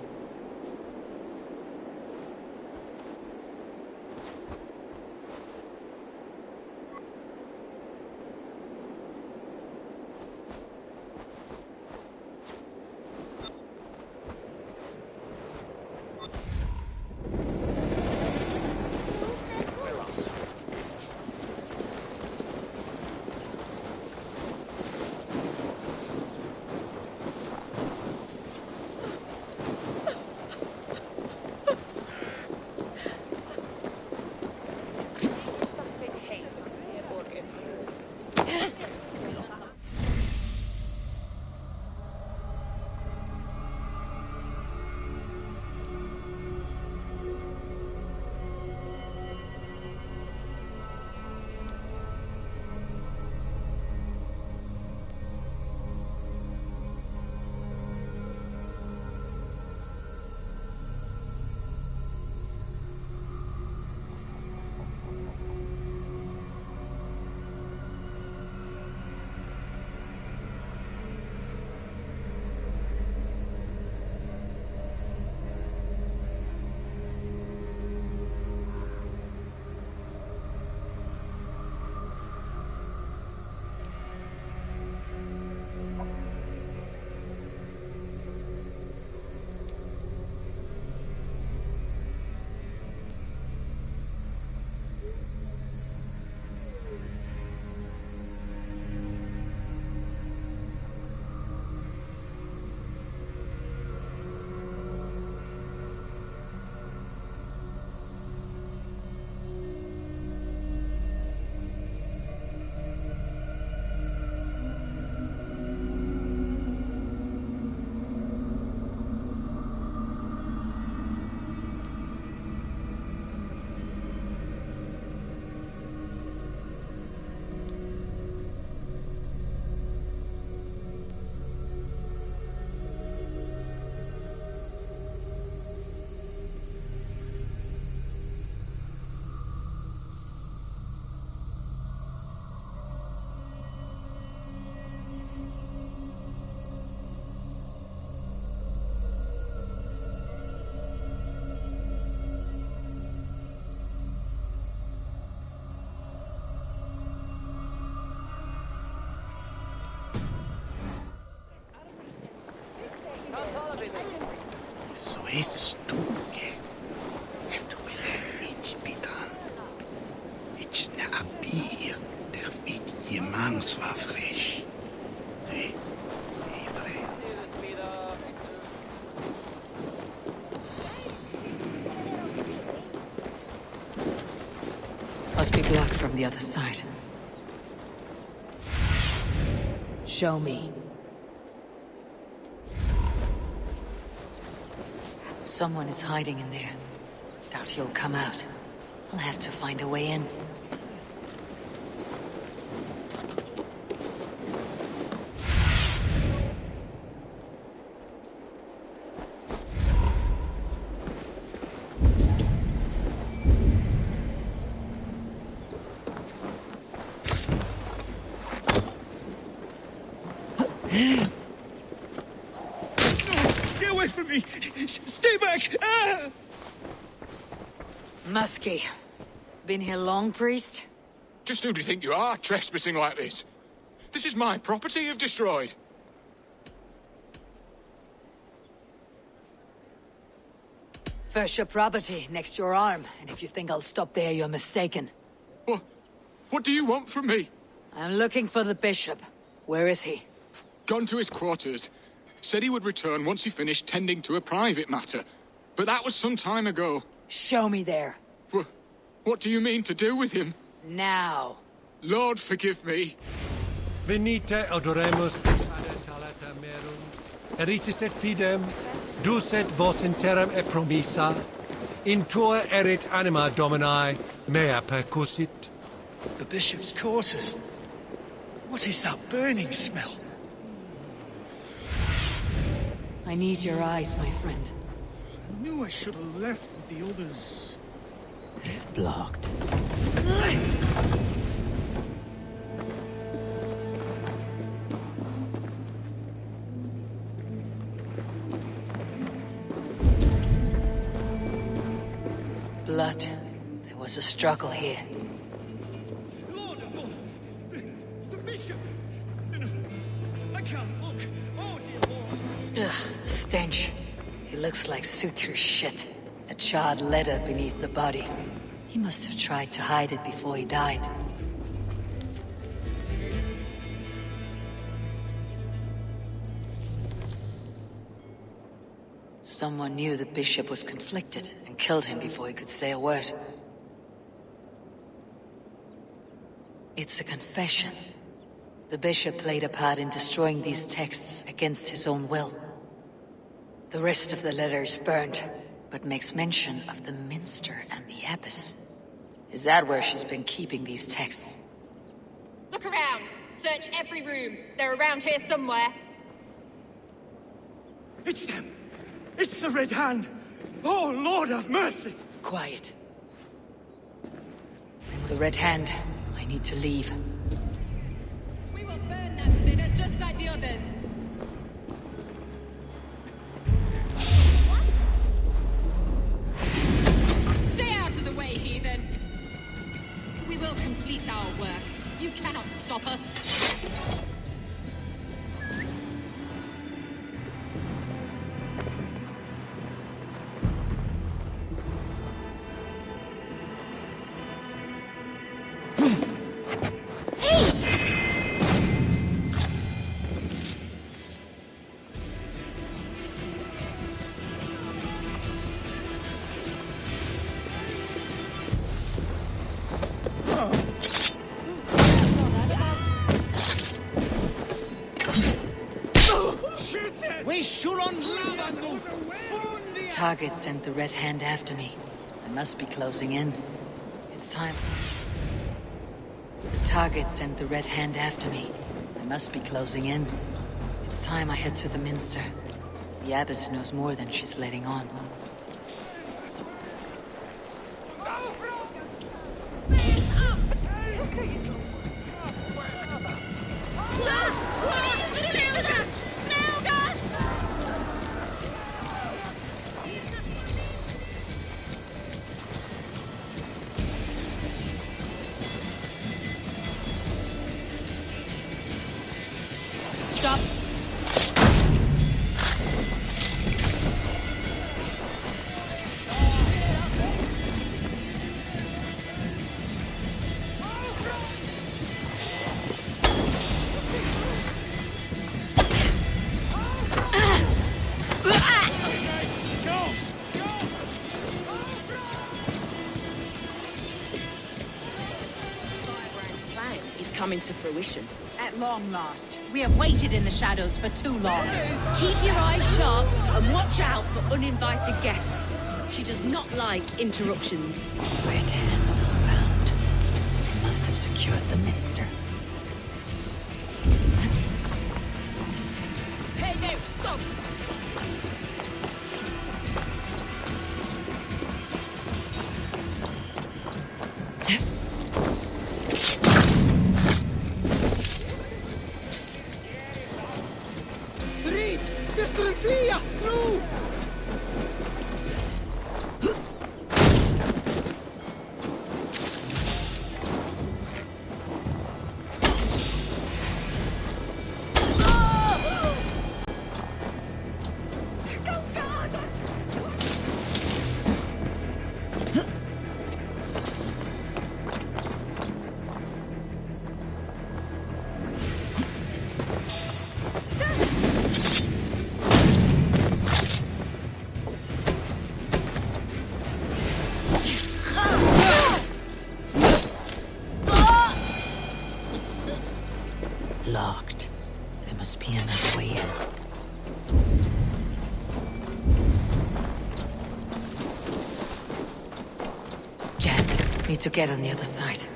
stuge. Efter bitan. Ich ne abi, der vidje mans var frisch. Must be blocked from the other side. Show me. Someone is hiding in there. Doubt he'll come out. I'll have to find a way in. Stay away from me! Stay back! Ah! Muskie. Been here long, priest? Just who do you think you are, trespassing like this? This is my property you've destroyed. First your property, next your arm. And if you think I'll stop there, you're mistaken. What do you want from me? I'm looking for the bishop. Where is he? Gone to his quarters. Said he would return once he finished tending to a private matter. But that was some time ago. Show me there. What do you mean to do with him? Now. Lord, forgive me. Venite adoremus talata merum, eritis et fidem, ducet vos in terram e promissa, in tua erit anima Domini, mea percussit. The bishop's quarters. What is that burning smell? I need your eyes, my friend. I knew I should have left with the others. It's blocked. Blood. There was a struggle here. Lord above! The bishop! I can't look! Oh, dear Lord! Ugh, the stench. He looks like Sutur's shit. A charred leather beneath the body. He must have tried to hide it before he died. Someone knew the bishop was conflicted and killed him before he could say a word. It's a confession. The bishop played a part in destroying these texts against his own will. The rest of the letter is burned, but makes mention of the minster and the abbess. Is that where she's been keeping these texts? Look around. Search every room. They're around here somewhere. It's them! It's the Red Hand! Oh, Lord have mercy! Quiet. The Red Hand. I need to leave. We will burn that sinner just like the others. Stay out of the way, heathen. We will complete our work. You cannot stop us. Target sent the Red Hand after me. I must be closing in. It's time. The target sent the Red Hand after me. I must be closing in. It's time I head to the minster. The abbess knows more than she's letting on. coming to fruition. At long last. We have waited in the shadows for too long. Keep your eyes sharp and watch out for uninvited guests. She does not like interruptions. Red hand all around. They must have secured the minster. Hey there, stop! Drit! Vi skulle fly! Nu! Locked. There must be another way in. Jet, need to get on the other side.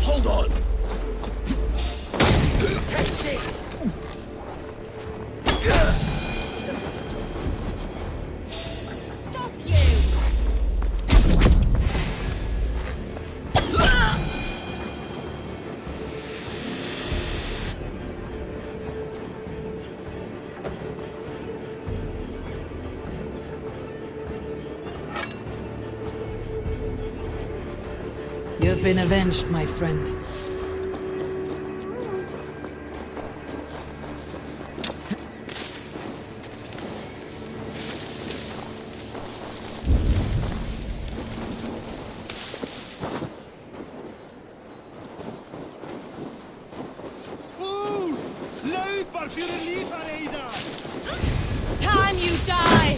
Hold on! Stop you! You've been avenged, my friend. Løper for et liv her, Eida! Time you die!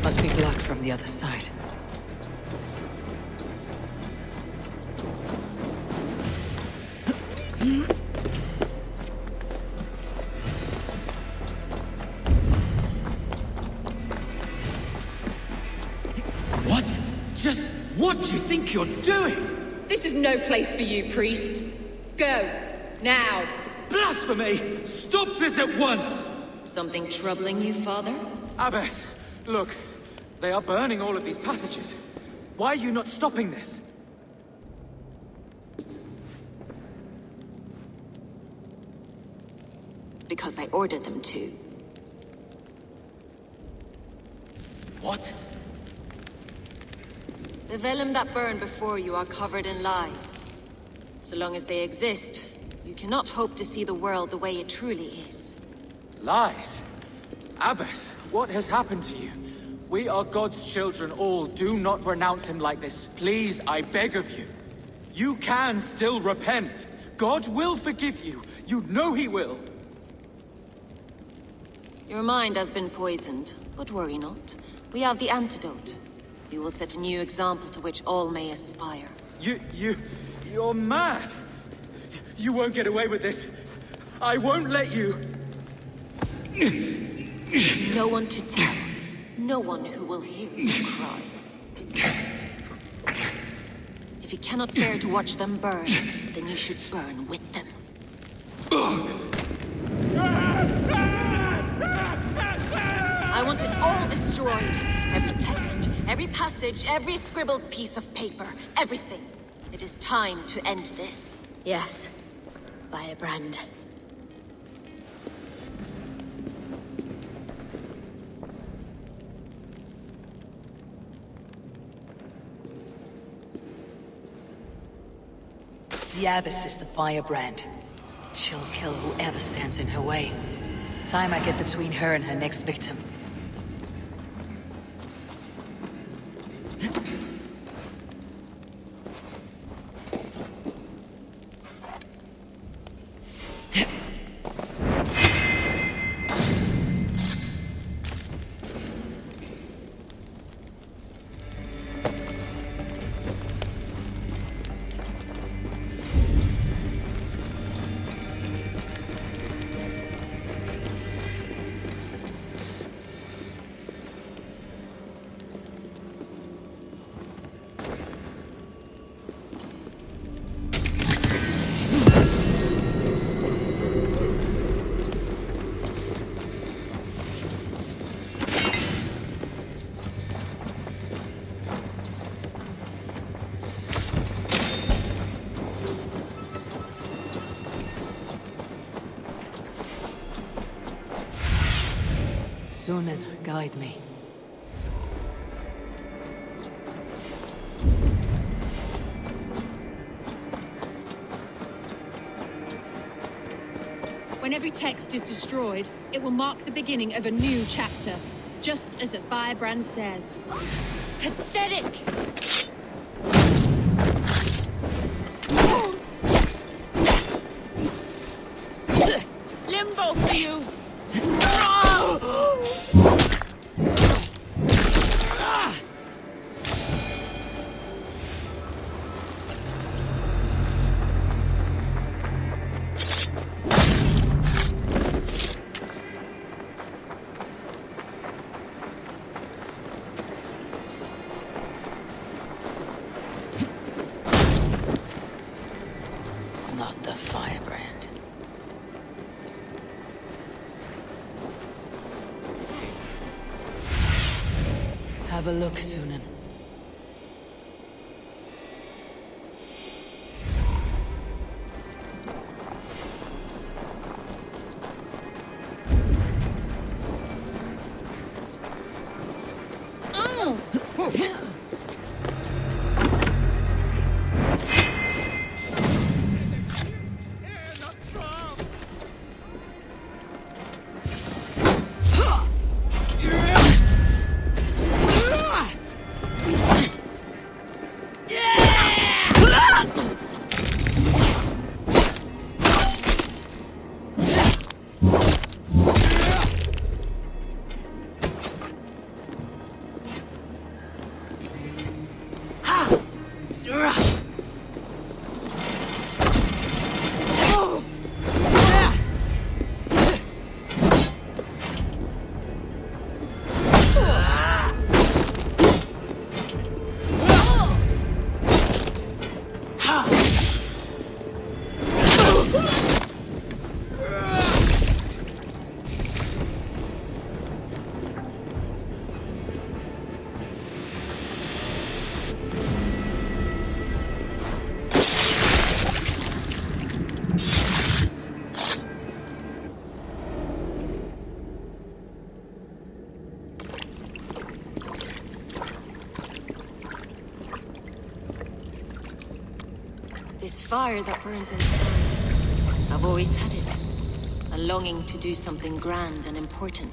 Must be blocked from the other side. What? Just what do you think you're doing? This is no place for you, priest. Go, now. Blasphemy! Stop this at once! Something troubling you, father? Abbess, look. They are burning all of these passages. Why are you not stopping this? Because I ordered them to. What? The vellum that burn before you are covered in lies. So long as they exist, you cannot hope to see the world the way it truly is. Lies? Abbess, what has happened to you? We are God's children all. Do not renounce him like this. Please, I beg of you. You can still repent. God will forgive you. You know he will. Your mind has been poisoned, but worry not. We have the antidote. We will set a new example to which all may aspire. You're mad. You won't get away with this. I won't let you. No one to tell. No one who will hear your cries. If you cannot bear to watch them burn, then you should burn with them. I want it all destroyed. Every text, every passage, every scribbled piece of paper, everything. It is time to end this. Yes. Firebrand. The Abbess is the firebrand. She'll kill whoever stands in her way. Time I get between her and her next victim. Sunan, guide me. When every text is destroyed, it will mark the beginning of a new chapter, just as the firebrand says. Pathetic! Limbo for you! Not the firebrand. Have a look, Sunan. This fire that burns inside. I've always had it. A longing to do something grand and important.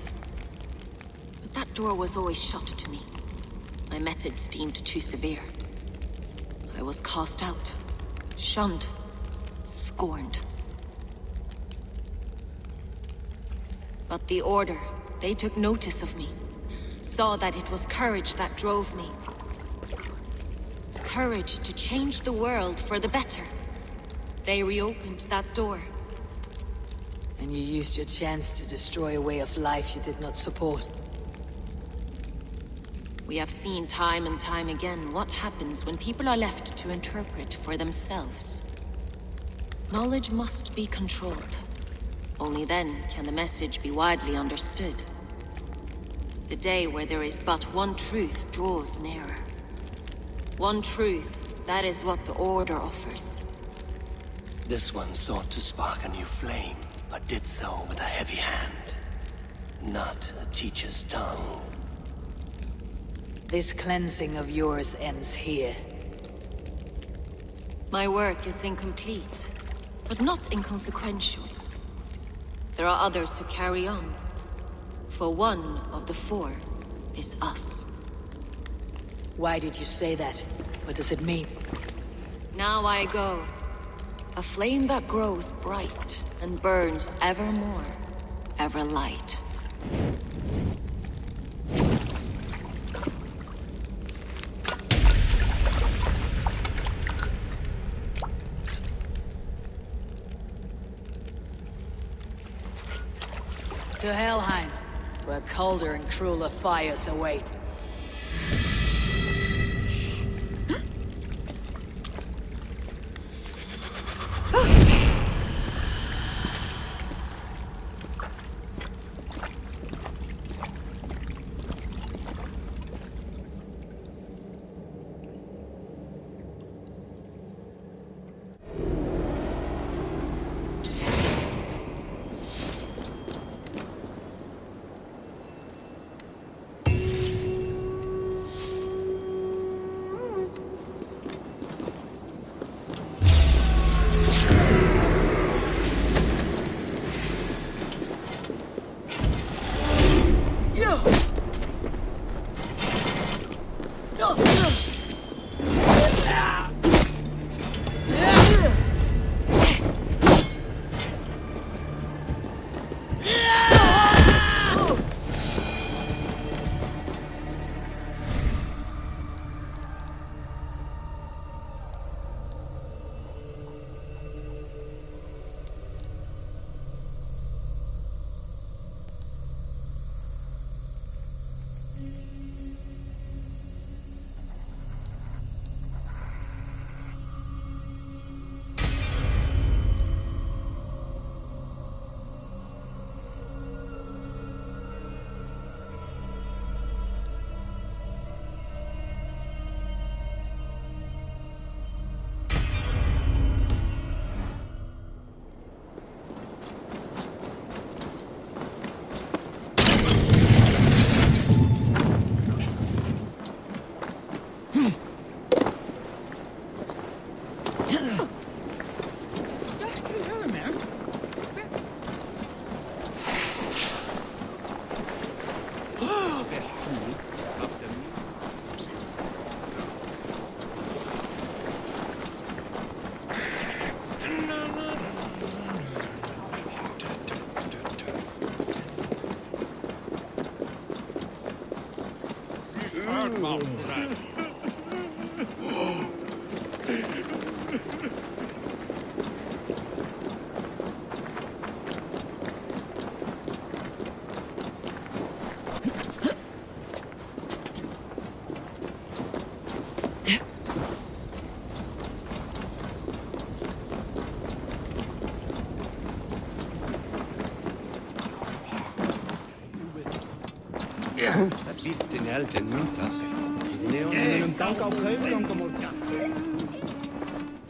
But that door was always shut to me. My methods deemed too severe. I was cast out, shunned, scorned. But the Order, they took notice of me. Saw that it was courage that drove me. Courage to change the world for the better. They reopened that door. And you used your chance to destroy a way of life you did not support. We have seen time and time again what happens when people are left to interpret for themselves. Knowledge must be controlled. Only then can the message be widely understood. The day where there is but one truth draws nearer. One truth, that is what the Order offers. This one sought to spark a new flame, but did so with a heavy hand. Not a teacher's tongue. This cleansing of yours ends here. My work is incomplete, but not inconsequential. There are others who carry on. For one of the four is us. Why did you say that? What does it mean? Now I go. A flame that grows bright and burns ever more, ever light. To Helheim, where colder and crueler fires await.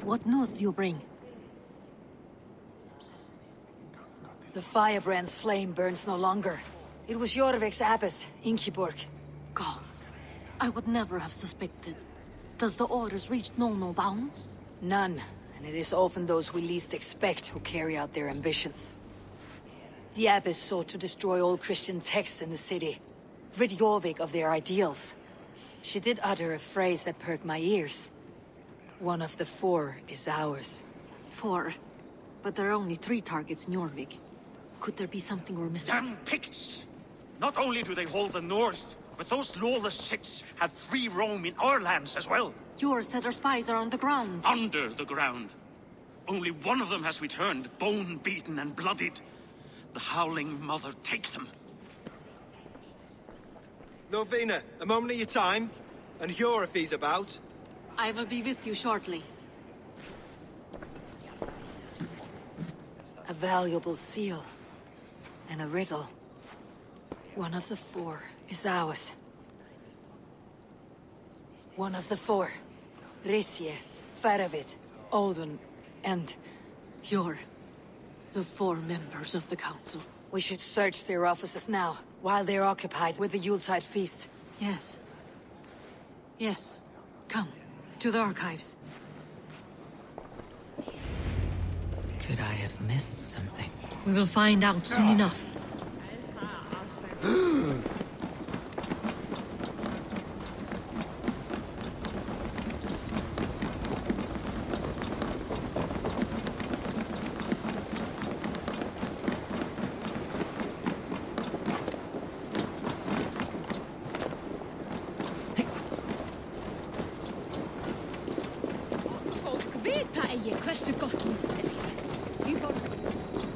What news do you bring? The firebrand's flame burns no longer. It was Jorvik's abbess, Ingeborg. Gods, I would never have suspected. Does the orders reach normal bounds? None, and it is often those we least expect who carry out their ambitions. The abbess sought to destroy all Christian texts in the city, rid Jorvik of their ideals. She did utter a phrase that perked my ears. One of the four is ours. 4? But there are only 3 targets in Jorvik. Could there be something we're missing? Damn Picts! Not only do they hold the north, but those lawless shits have free roam in our lands as well. Yours said our spies are on the ground. Under the ground. Only one of them has returned, bone-beaten and bloodied. The Howling Mother take them. Lovina, a moment of your time. And Hjor if he's about. I will be with you shortly. A valuable seal. And a riddle. One of the 4 is ours. One of the 4. Risje, Faravid, Odin, and... Hjor. The 4 members of the council. We should search their offices now, while they're occupied with the Yuletide feast. Yes. Yes. Come, to the archives. Could I have missed something? We will find out soon enough.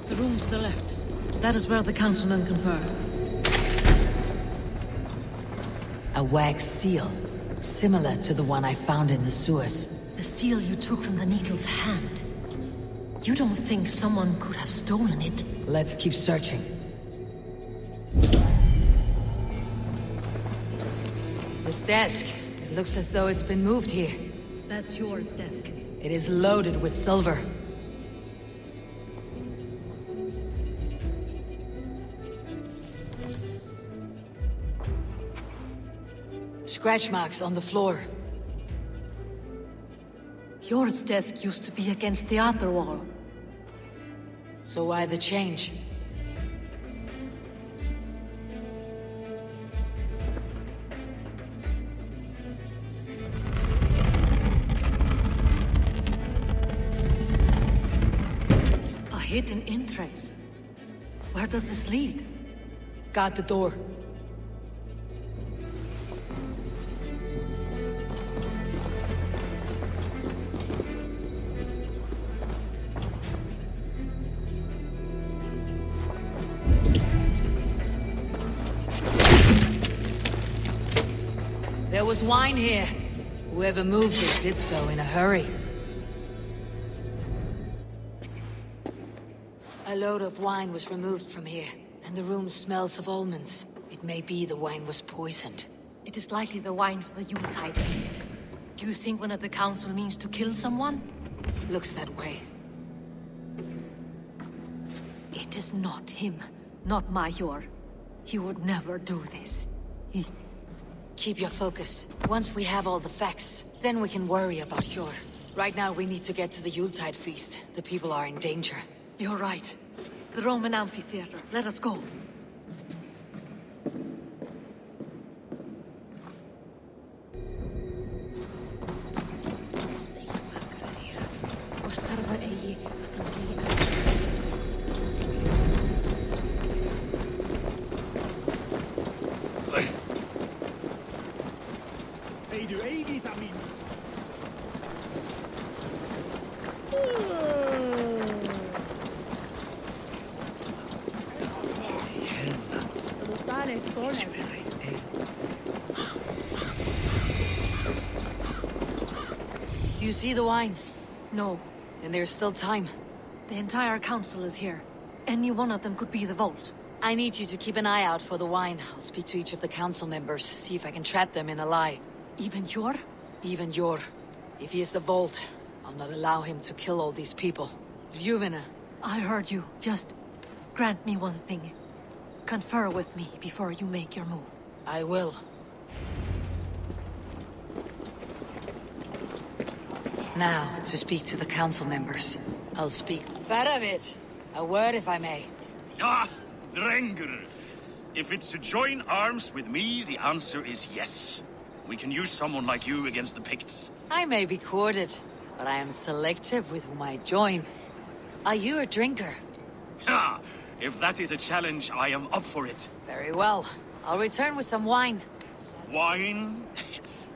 The room to the left. That is where the councilmen confer. A wax seal, similar to the one I found in the sewers. The seal you took from the Needle's hand. You don't think someone could have stolen it? Let's keep searching. This desk. It looks as though it's been moved here. That's yours, desk. It is loaded with silver. Scratch marks on the floor. Yours desk used to be against the other wall. So why the change? A hidden entrance. Where does this lead? Guard the door. There was wine here. Whoever moved it did so in a hurry. A load of wine was removed from here, and the room smells of almonds. It may be the wine was poisoned. It is likely the wine for the Yuletide feast. Do you think one of the council means to kill someone? Looks that way. It is not him, not Major. He would never do this. Keep your focus. Once we have all the facts, then we can worry about Hjor. Right now we need to get to the Yuletide feast. The people are in danger. You're right. The Roman amphitheater. Let us go. Do you see the wine? No. Then there's still time. The entire council is here. Any one of them could be the vault. I need you to keep an eye out for the wine. I'll speak to each of the council members, see if I can trap them in a lie. Even Hjor? Even Hjor. If he is the vault, I'll not allow him to kill all these people. Juvena. I heard you. Just grant me one thing. Confer with me before you make your move. I will. Now, to speak to the council members. I'll speak. Faravit! A word, if I may. Ah, Drenger. If it's to join arms with me, the answer is yes. We can use someone like you against the Picts. I may be courted, but I am selective with whom I join. Are you a drinker? Ha! If that is a challenge, I am up for it. Very well. I'll return with some wine. Wine?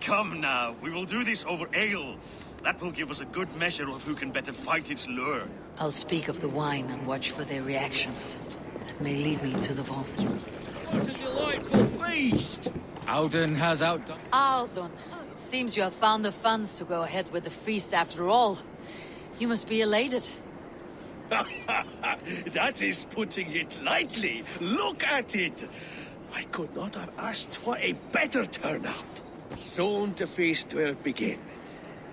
Come now, we will do this over ale. That will give us a good measure of who can better fight its lure. I'll speak of the wine and watch for their reactions. That may lead me to the vault. What a delightful feast! Auden has outdone... Audun, it seems you have found the funds to go ahead with the feast after all. You must be elated. That is putting it lightly. Look at it! I could not have asked for a better turnout. Soon the feast will begin.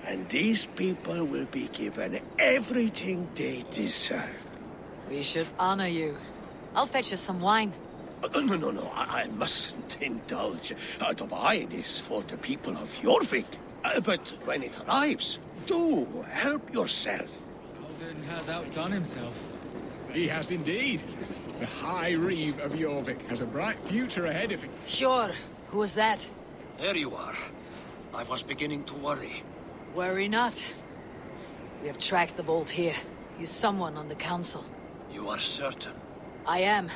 And these people will be given everything they deserve. We should honor you. I'll fetch us some wine. No, I mustn't indulge. The wine is for the people of Jorvik. But when it arrives, do help yourself. Alden has outdone himself. He has indeed. The High Reeve of Jorvik has a bright future ahead of him. Sure. Who was that? There you are. I was beginning to worry. Worry not. We have tracked the Vault here. He's someone on the Council. You are certain? I am.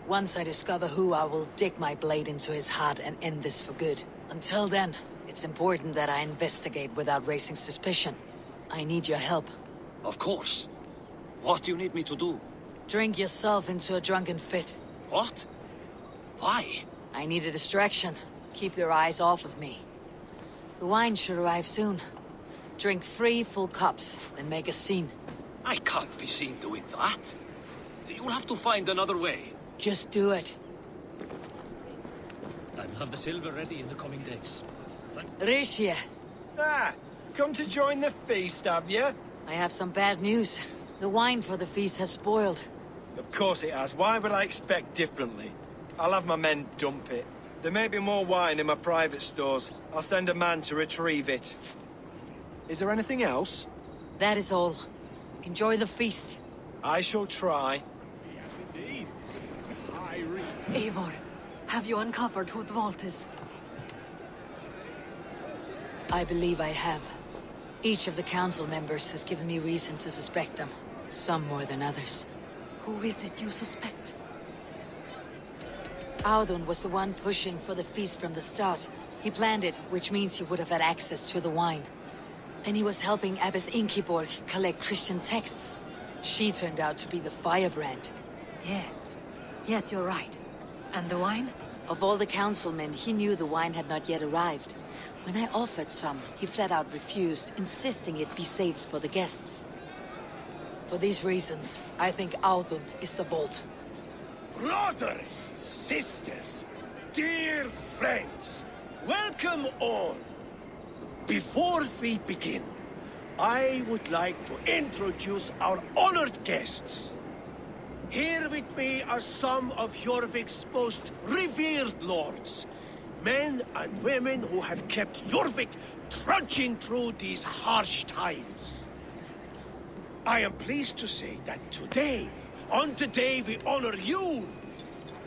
Once I discover who, I will dig my blade into his heart and end this for good. Until then, it's important that I investigate without raising suspicion. I need your help. Of course. What do you need me to do? Drink yourself into a drunken fit. What? Why? I need a distraction. Keep their eyes off of me. The wine should arrive soon. Drink 3 full cups, then make a scene. I can't be seen doing that. You'll have to find another way. Just do it. I'll have the silver ready in the coming days. Rishia. Ah, come to join the feast, have you? I have some bad news. The wine for the feast has spoiled. Of course it has. Why would I expect differently? I'll have my men dump it. There may be more wine in my private stores. I'll send a man to retrieve it. Is there anything else? That is all. Enjoy the feast. I shall try. Yes, indeed. The High Reeve. Eivor, have you uncovered who the Vault is? I believe I have. Each of the council members has given me reason to suspect them. Some more than others. Who is it you suspect? Audun was the one pushing for the feast from the start. He planned it, which means he would have had access to the wine. And he was helping Abbess Ingeborg collect Christian texts. She turned out to be the firebrand. Yes. Yes, you're right. And the wine? Of all the councilmen, he knew the wine had not yet arrived. When I offered some, he flat out refused, insisting it be saved for the guests. For these reasons, I think Audun is the Vault. Brothers, sisters, dear friends, welcome all. Before we begin, I would like to introduce our honored guests. Here with me are some of Jorvik's most revered lords, men and women who have kept Jorvik trudging through these harsh times. I am pleased to say that today, on the day we honor you,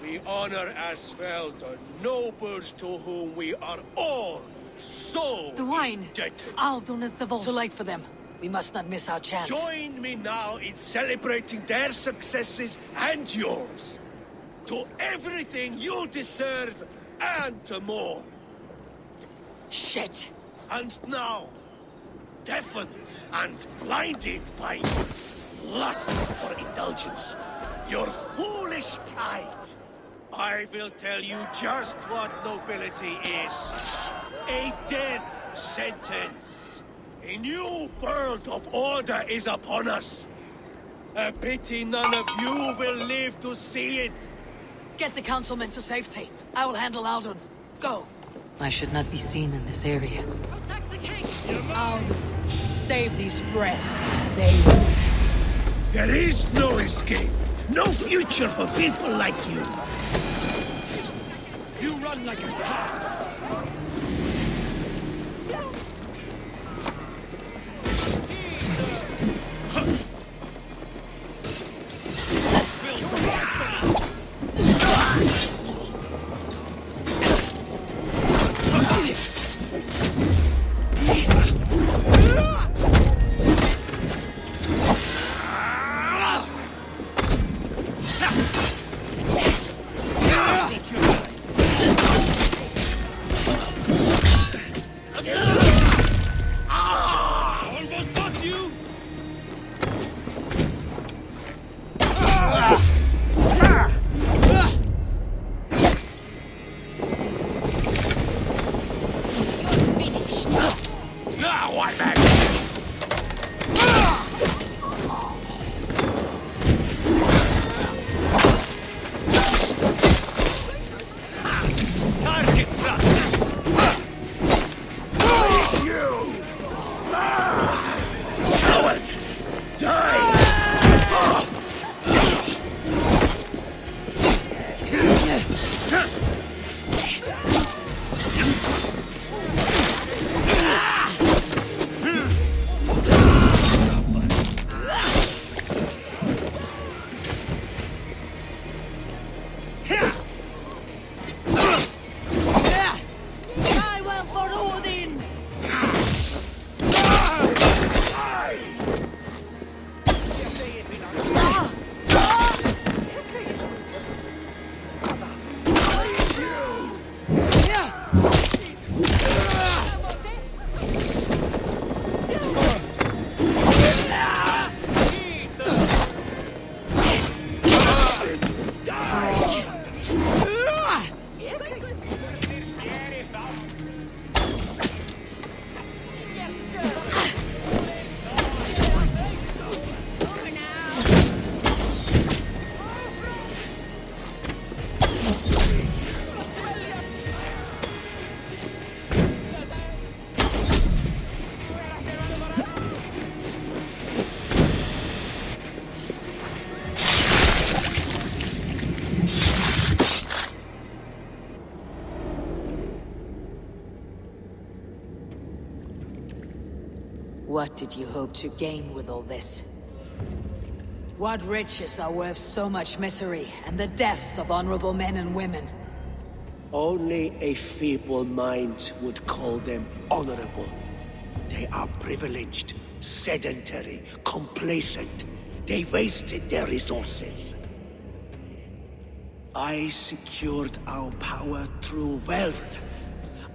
we honor as well the nobles to whom we are all so the wine. indebted. Audun is the Vault. Too late for them. We must not miss our chance. Join me now in celebrating their successes and yours. To everything you deserve and more. Shit. And now, deafened and blinded by lust for indulgence, your foolish pride, I will tell you just what nobility is. A death sentence. A new world of order is upon us. A pity none of you will live to see it. Get the councilmen to safety. I will handle Audun. Go. I should not be seen in this area. Protect the king! Audun, save these breaths. They will. There is no escape. No future for people like you. You run like a cat. What did you hope to gain with all this? What riches are worth so much misery and the deaths of honorable men and women? Only a feeble mind would call them honorable. They are privileged, sedentary, complacent. They wasted their resources. I secured our power through wealth.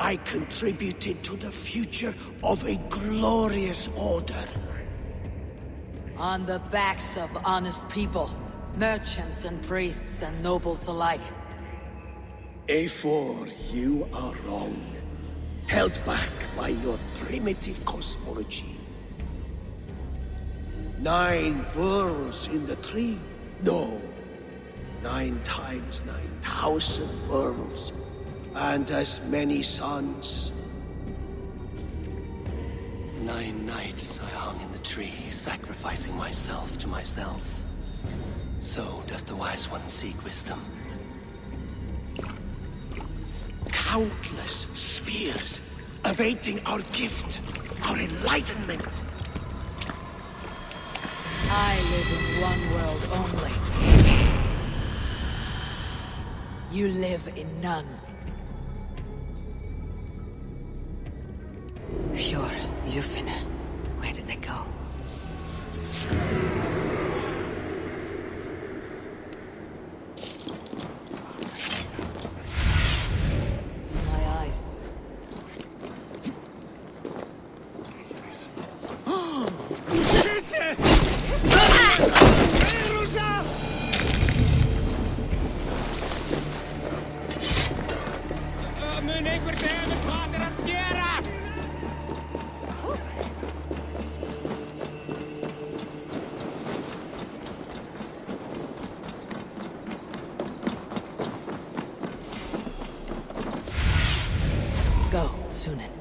I contributed to the future of a glorious order. On the backs of honest people, merchants and priests and nobles alike. A4, you are wrong. Held back by your primitive cosmology. 9 worlds in the tree? No. 9 times 9,000 worlds. And as many suns. 9 nights I hung in the tree, sacrificing myself to myself. So does the Wise One seek wisdom. Countless spheres, awaiting our gift, our enlightenment. I live in one world only. You live in none. Pure Lufin. Where did they go? My eyes. Mun einhver segja mér hvað að skera? Go, Sunan.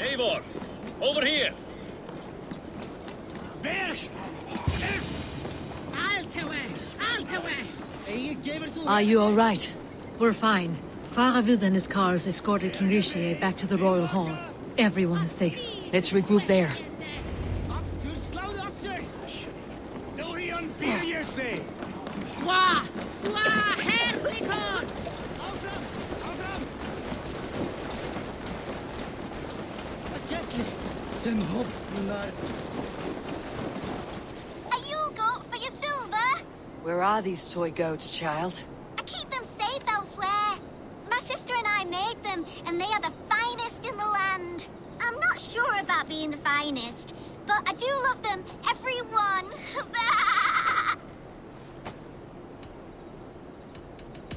Eivor, over here. Are you all right? We're fine. Faravid and his cars escorted King Rishi back to the Royal Hall. Everyone is safe. Let's regroup there. Swa! Swa! Herrikon! Are you all got for your silver? Where are these toy goats, child? I keep them safe elsewhere. My sister and I made them, and they are the finest in the land. I'm not sure about being the finest, but I do love them, every one.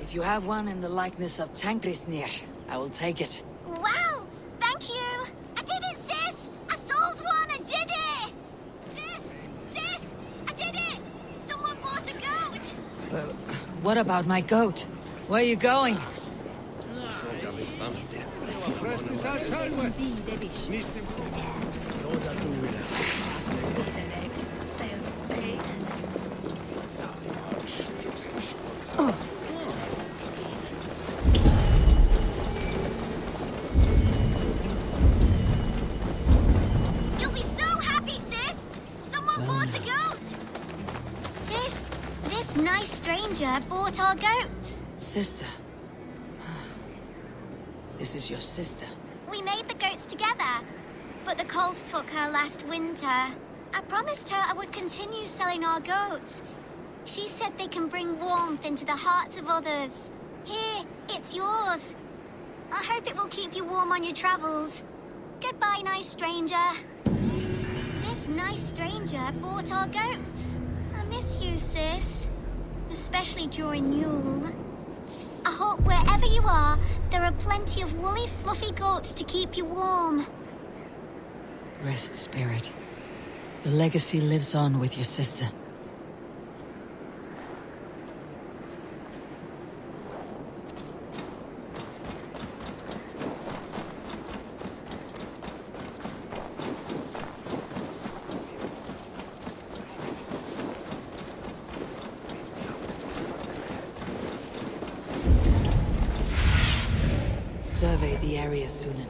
If you have one in the likeness of Tankrisnir, I will take it. Wow! Thank you! I did it, sis! I sold one! I did it! Sis! I did it! Someone bought a goat! What about my goat? Where are you going? You'll be so happy, sis! Someone bought a goat! Sis, this nice stranger bought our goats. Sister. This is your sister. We made the goats together, but the cold took her last winter. I promised her I would continue selling our goats. She said they can bring warmth into the hearts of others. Here, it's yours. I hope it will keep you warm on your travels. Goodbye, nice stranger. This nice stranger bought our goats. I miss you, sis. Especially during Yule. I hope wherever you are, there are plenty of woolly, fluffy goats to keep you warm. Rest, spirit. The legacy lives on with your sister. the area soon.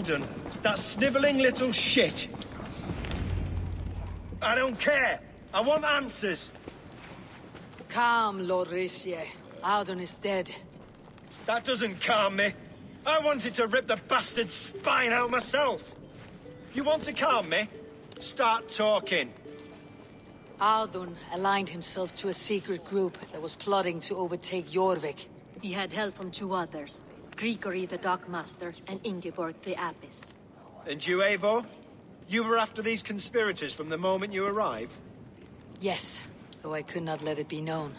Alden, that snivelling little shit. I don't care. I want answers. Calm, Lord Richier. Audun is dead. That doesn't calm me. I wanted to rip the bastard's spine out myself. You want to calm me? Start talking. Audun aligned himself to a secret group that was plotting to overtake Jorvik. He had help from two others, Grigory the Dockmaster and Ingeborg the Abbess. And you, Eivor? You were after these conspirators from the moment you arrived? Yes, though I could not let it be known.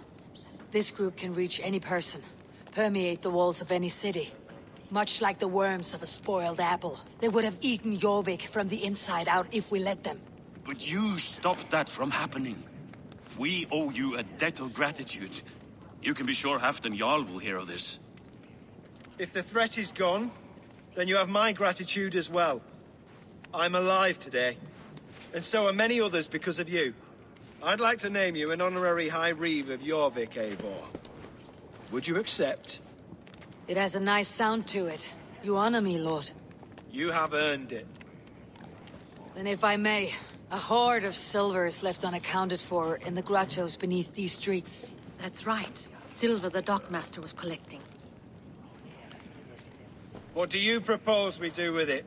This group can reach any person, permeate the walls of any city. Much like the worms of a spoiled apple, they would have eaten Jorvik from the inside out if we let them. But you stopped that from happening. We owe you a debt of gratitude. You can be sure Halfdan Jarl will hear of this. If the threat is gone, then you have my gratitude as well. I'm alive today, and so are many others because of you. I'd like to name you an honorary High Reeve of Jorvik, Eivor. Would you accept? It has a nice sound to it. You honor me, Lord. You have earned it. Then if I may, a hoard of silver is left unaccounted for in the grottos beneath these streets. That's right. Silver the Dockmaster was collecting. What do you propose we do with it?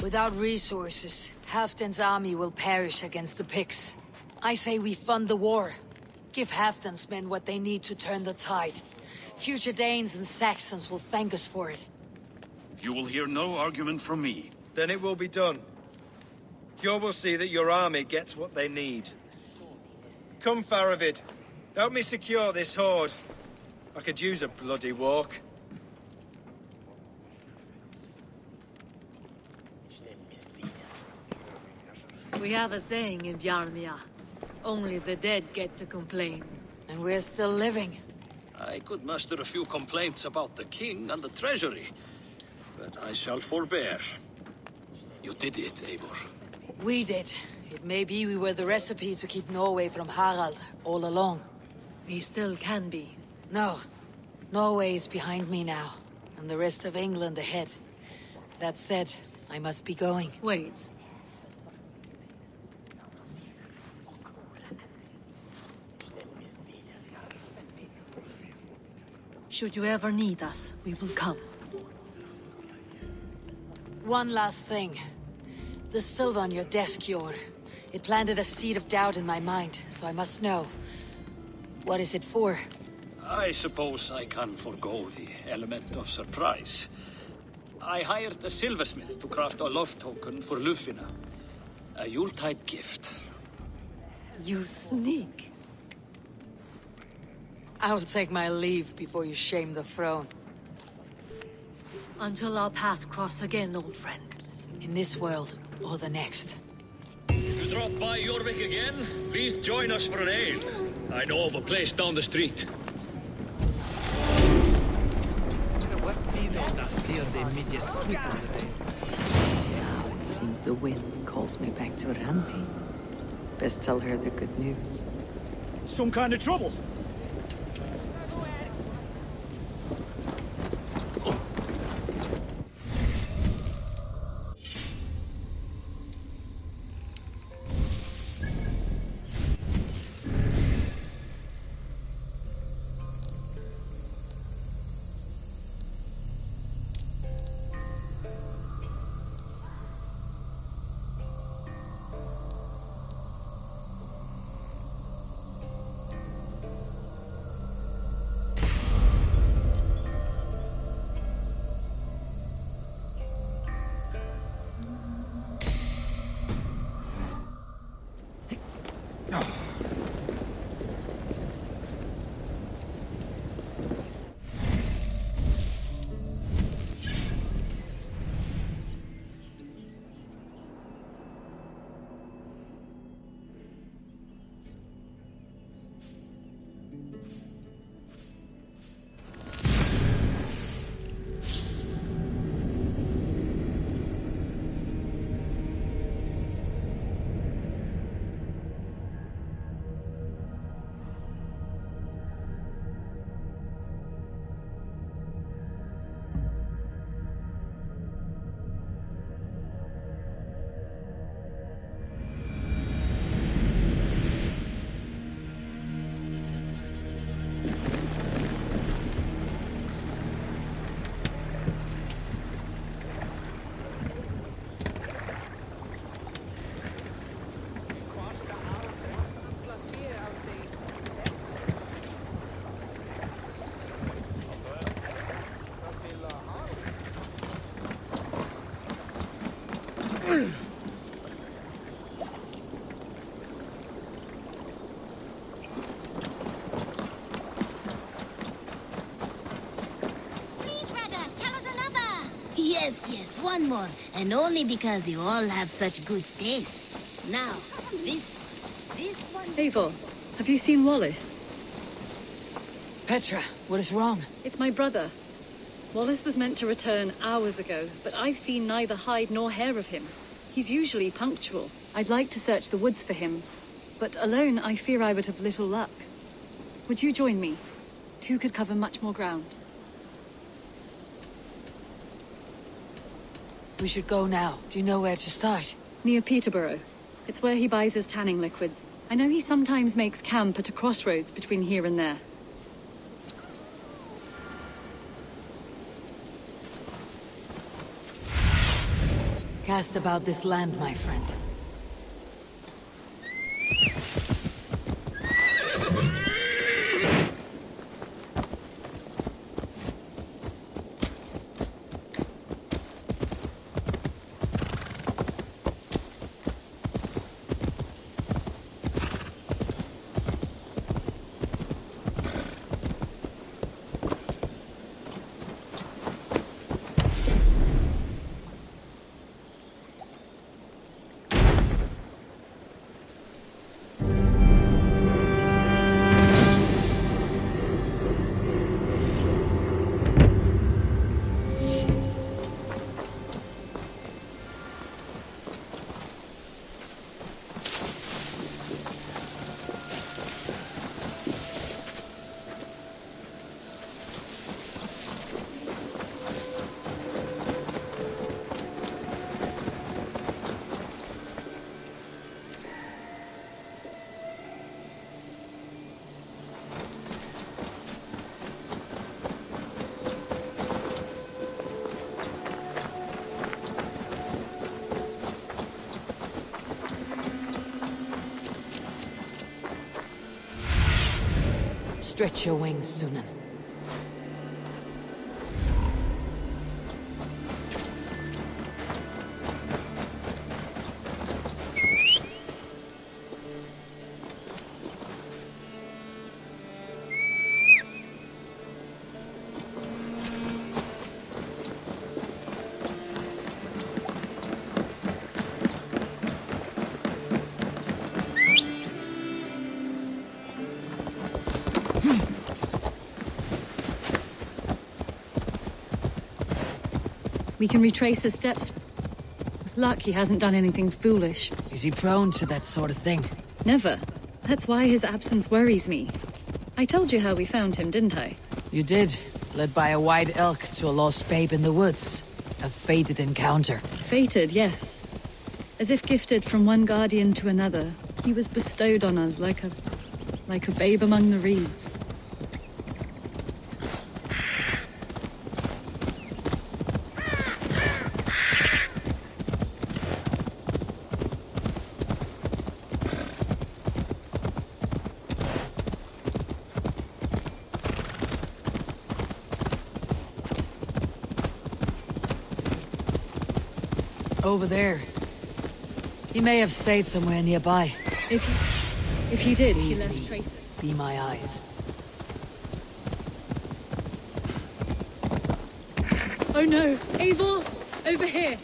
Without resources, Halfdan's army will perish against the Picts. I say we fund the war. Give Halfdan's men what they need to turn the tide. Future Danes and Saxons will thank us for it. You will hear no argument from me. Then it will be done. You will see that your army gets what they need. Come, Faravid. Help me secure this hoard. I could use a bloody walk. We have a saying in Bjarmia. Only the dead get to complain. And we're still living. I could muster a few complaints about the king and the treasury, but I shall forbear. You did it, Eivor. We did. It may be we were the recipe to keep Norway from Harald all along. We still can be. No. Norway is behind me now, and the rest of England ahead. That said, I must be going. Wait. Should you ever need us, we will come. One last thing. The silver on your desk, Jor. It planted a seed of doubt in my mind, so I must know. What is it for? I suppose I can forgo the element of surprise. I hired a silversmith to craft a love token for Lufina. A Yuletide gift. You sneak. I'll take my leave before you shame the throne. Until our paths cross again, old friend. In this world, or the next. If you drop by Jorvik again, please join us for an ale. I know of a place down the street. Now it seems the wind calls me back to Randi. Best tell her the good news. Some kind of trouble? Yes, one more. And only because you all have such good taste. Now, this one. Eivor, have you seen Wallace? Petra, what is wrong? It's my brother. Wallace was meant to return hours ago, but I've seen neither hide nor hair of him. He's usually punctual. I'd like to search the woods for him, but alone I fear I would have little luck. Would you join me? Two could cover much more ground. We should go now. Do you know where to start? Near Peterborough. It's where he buys his tanning liquids. I know he sometimes makes camp at a crossroads between here and there. Cast about this land, my friend. Stretch your wings, Sunan. We can retrace his steps. With luck, he hasn't done anything foolish. Is he prone to that sort of thing? Never. That's why his absence worries me. I told you how we found him, didn't I? You did. Led by a white elk to a lost babe in the woods. A fated encounter. Fated, yes. As if gifted from one guardian to another, he was bestowed on us like a babe among the reeds. Over there. He may have stayed somewhere nearby. If he did, he left traces. Be my eyes. Oh no! Eivor! Over here!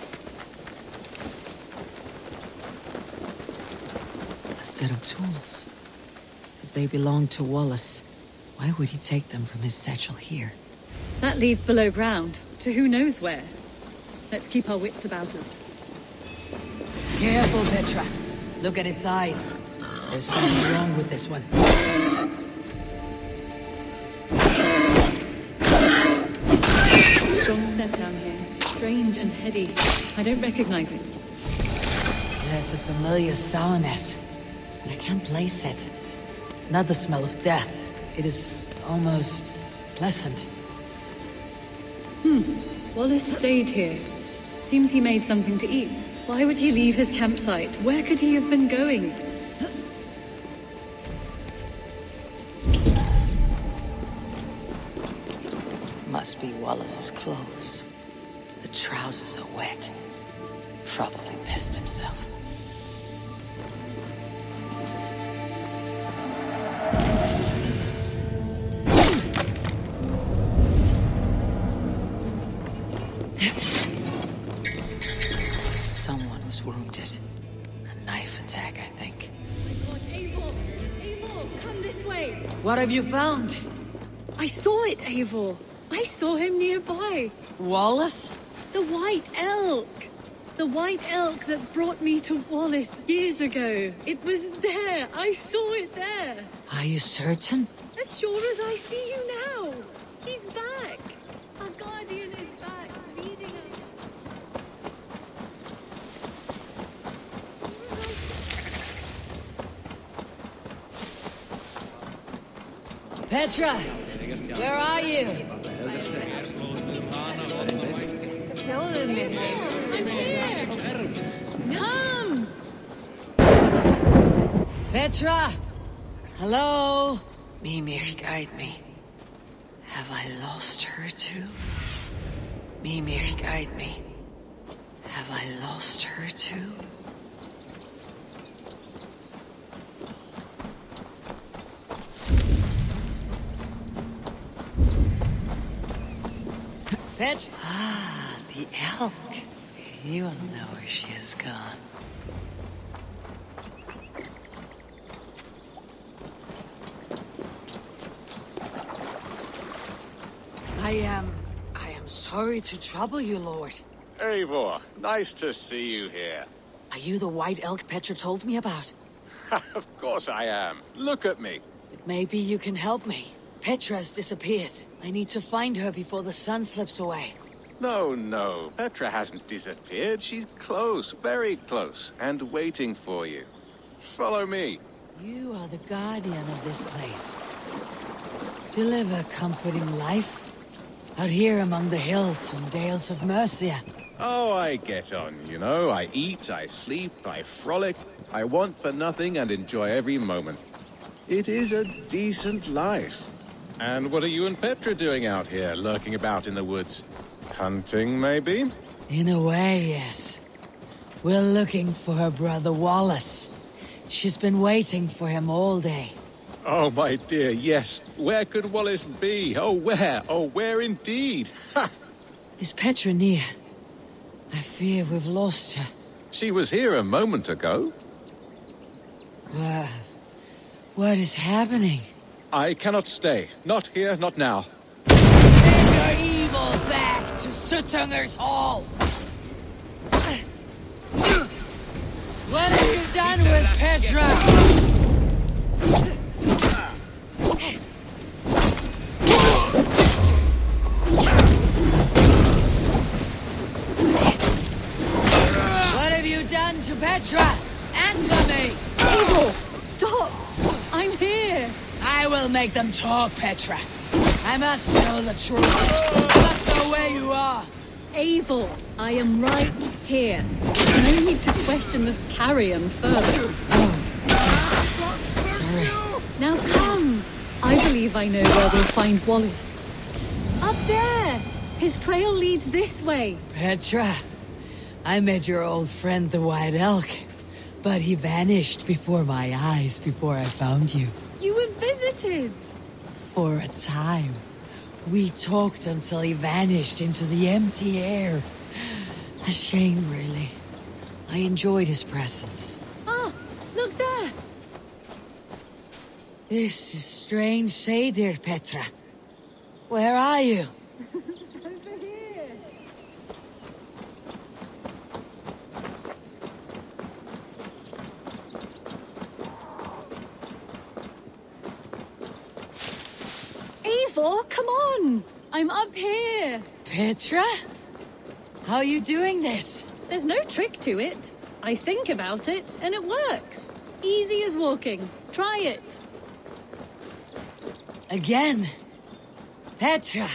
A set of tools. If they belonged to Wallace, why would he take them from his satchel here? That leads below ground, to who knows where. Let's keep our wits about us. Careful, Petra. Look at its eyes. There's something wrong with this one. Strong scent down here. Strange and heady. I don't recognize it. It has a familiar sourness, and I can't place it. Not the smell of death. It is almost pleasant. Wallace stayed here. Seems he made something to eat. Why would he leave his campsite? Where could he have been going? Must be Wallace's clothes. The trousers are wet. Probably pissed himself. I think. God, Eivor! Eivor, come this way! What have you found? I saw it, Eivor. I saw him nearby. Wallace? The White Elk. The White Elk that brought me to Wallace years ago. It was there. I saw it there. Are you certain? As sure as I see you now. He's back. Our guardian is back, leading us. Petra! Where are you? I'm here. Come! Petra! Hello? Mimir, guide me. Have I lost her too? Mimir, guide me. Have I lost her too? Petra! Ah, the elk. You will know where she has gone. I am sorry to trouble you, Lord. Eivor, nice to see you here. Are you the White Elk Petra told me about? Of course I am. Look at me. Maybe you can help me. Petra's disappeared. I need to find her before the sun slips away. No. Petra hasn't disappeared. She's close, very close, and waiting for you. Follow me. You are the guardian of this place. To live a comforting life. Out here among the hills and dales of Mercia. Oh, I get on, you know. I eat, I sleep, I frolic. I want for nothing and enjoy every moment. It is a decent life. And what are you and Petra doing out here, lurking about in the woods? Hunting, maybe? In a way, yes. We're looking for her brother Wallace. She's been waiting for him all day. Oh, my dear, yes. Where could Wallace be? Oh, where? Oh, where indeed? Ha! Is Petra near? I fear we've lost her. She was here a moment ago. What is happening? I cannot stay. Not here, not now. Send your evil back to Sutunger's Hall! What have you done with Petra? What have you done to Petra? Answer me! Eivor, stop! I'm here! I will make them talk, Petra. I must know the truth. I must know where you are. Eivor, I am right here. No need to question this carrion further. Sorry. Now come! I believe I know where we'll find Wallace. Up there! His trail leads this way. Petra, I met your old friend the White Elk, but he vanished before my eyes before I found you. You were visited! For a time. We talked until he vanished into the empty air. A shame, really. I enjoyed his presence. Ah, look there! This is strange Seder, Petra. Where are you? Over here. Eivor, come on! I'm up here! Petra? How are you doing this? There's no trick to it. I think about it, and it works. Easy as walking. Try it. Again? Petra,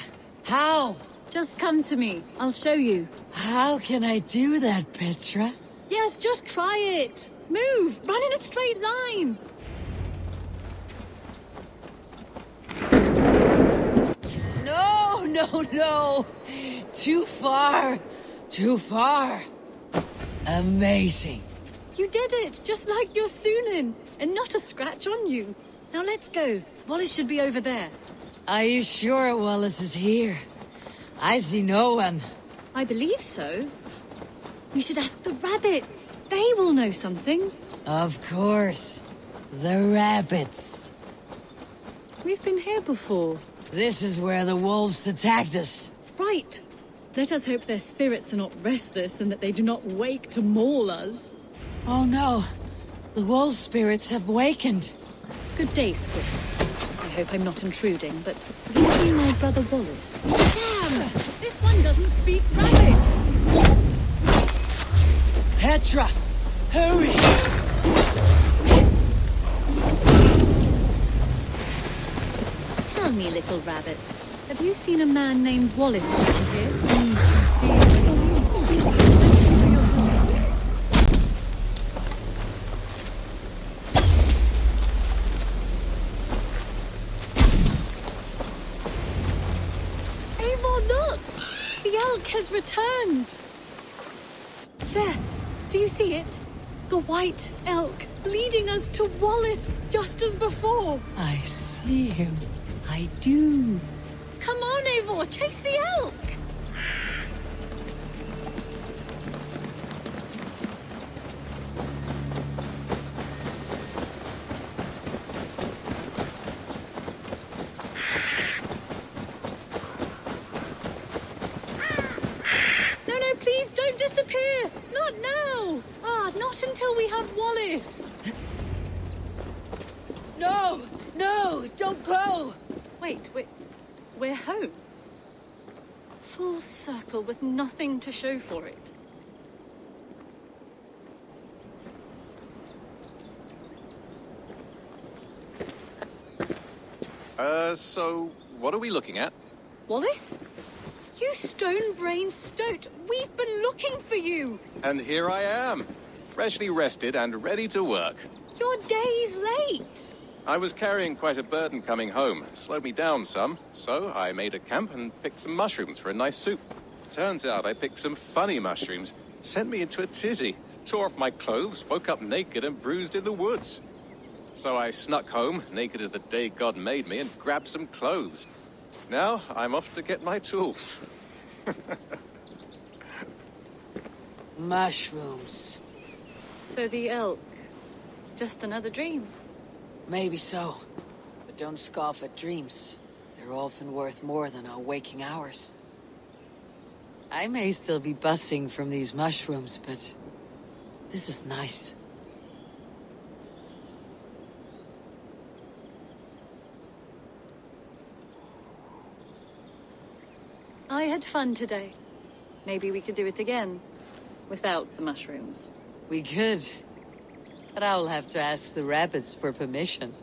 how? Just come to me. I'll show you. How can I do that, Petra? Yes, just try it. Move! Run in a straight line! No! Too far! Too far! Amazing. You did it, just like your Sunan, and not a scratch on you. Now let's go. Wallace should be over there. Are you sure Wallace is here? I see no one. I believe so. We should ask the rabbits. They will know something. Of course. The rabbits. We've been here before. This is where the wolves attacked us. Right. Let us hope their spirits are not restless and that they do not wake to maul us. Oh no. The wolf spirits have wakened. Good day, Squid. I hope I'm not intruding, but have you seen my brother Wallace? Damn! This one doesn't speak rabbit! Petra! Hurry! Tell me, little rabbit, have you seen a man named Wallace around here? I see, I see. Thank you for your help. Eivor, look! The elk has returned! There, do you see it? The white elk leading us to Wallace just as before. I see him. I do. Come on, Eivor, chase the elk! No, please don't disappear! Not now! Not until we have Wallace! No! No! Don't go! Wait, we're home. Full circle with nothing to show for it. So what are we looking at? Wallace? You stone-brained stoat! We've been looking for you! And here I am, freshly rested and ready to work. You're days late! I was carrying quite a burden coming home. It slowed me down some, so I made a camp and picked some mushrooms for a nice soup. Turns out I picked some funny mushrooms. Sent me into a tizzy. Tore off my clothes, woke up naked and bruised in the woods. So I snuck home, naked as the day God made me, and grabbed some clothes. Now I'm off to get my tools. Mushrooms. So the elk, just another dream? Maybe so. But don't scoff at dreams. They're often worth more than our waking hours. I may still be buzzing from these mushrooms, but this is nice. I had fun today. Maybe we could do it again, without the mushrooms. We could. But I'll have to ask the rabbits for permission.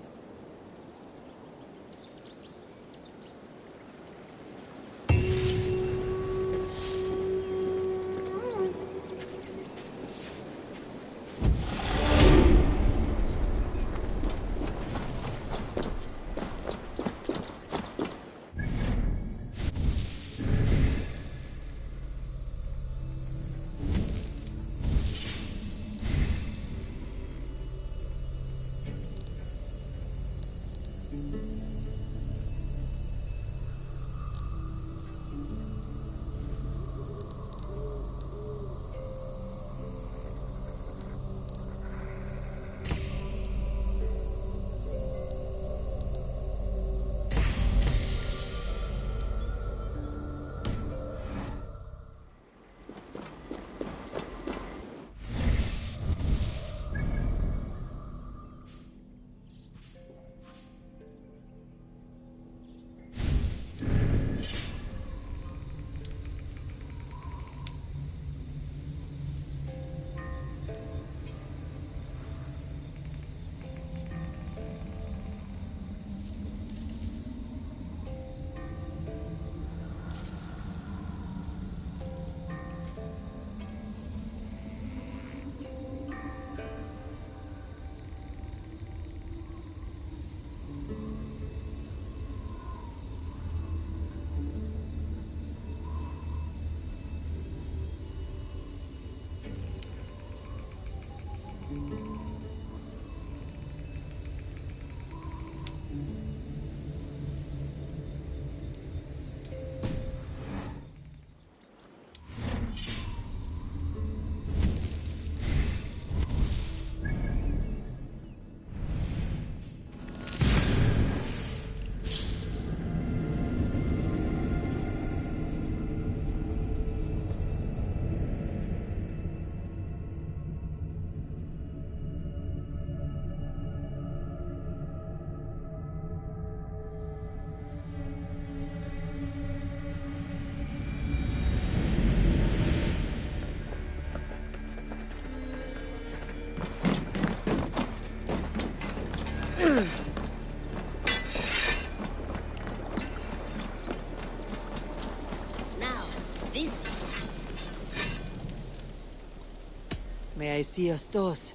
May I see your stores?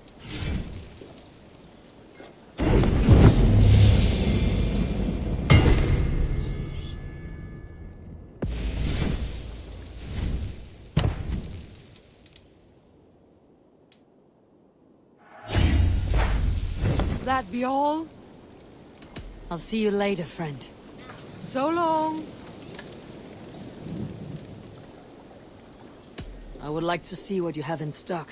That be all? I'll see you later, friend. So long. I would like to see what you have in stock.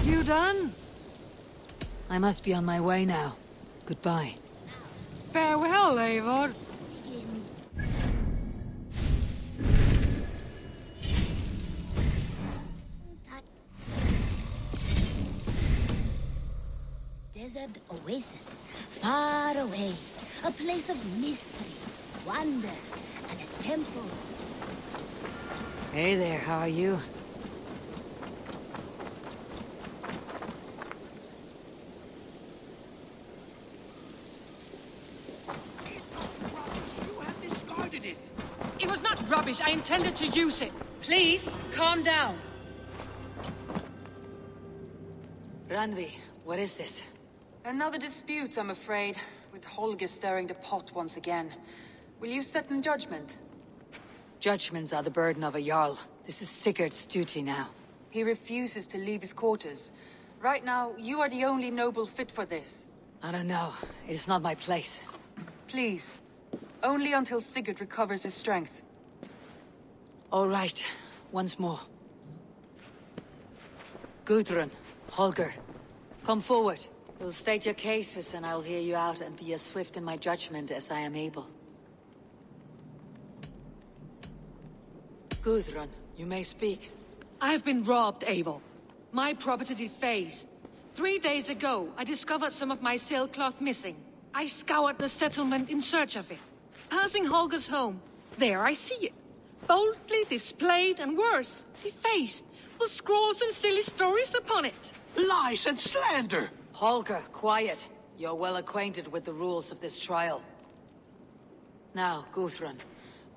You done? I must be on my way now. Goodbye. Farewell, Eivor. Desert oasis, far away. A place of mystery, wonder, and a temple. Hey there, how are you? It was not rubbish. I intended to use it. Please, calm down. Randvi, what is this? Another dispute, I'm afraid, with Holger stirring the pot once again. Will you set in judgment? Judgments are the burden of a Jarl. This is Sigurd's duty now. He refuses to leave his quarters. Right now, you are the only noble fit for this. I don't know. It is not my place. Please. Only until Sigurd recovers his strength. All right. Once more. Gudrun, Holger, come forward. You'll state your cases and I'll hear you out and be as swift in my judgment as I am able. Gudrun, you may speak. I have been robbed, Eivor. My property defaced. 3 days ago, I discovered some of my sailcloth missing. I scoured the settlement in search of it. Passing Holger's home, there I see it. Boldly displayed and worse, defaced, with scrolls and silly stories upon it. Lies and slander! Holger, quiet. You're well acquainted with the rules of this trial. Now, Gudrun,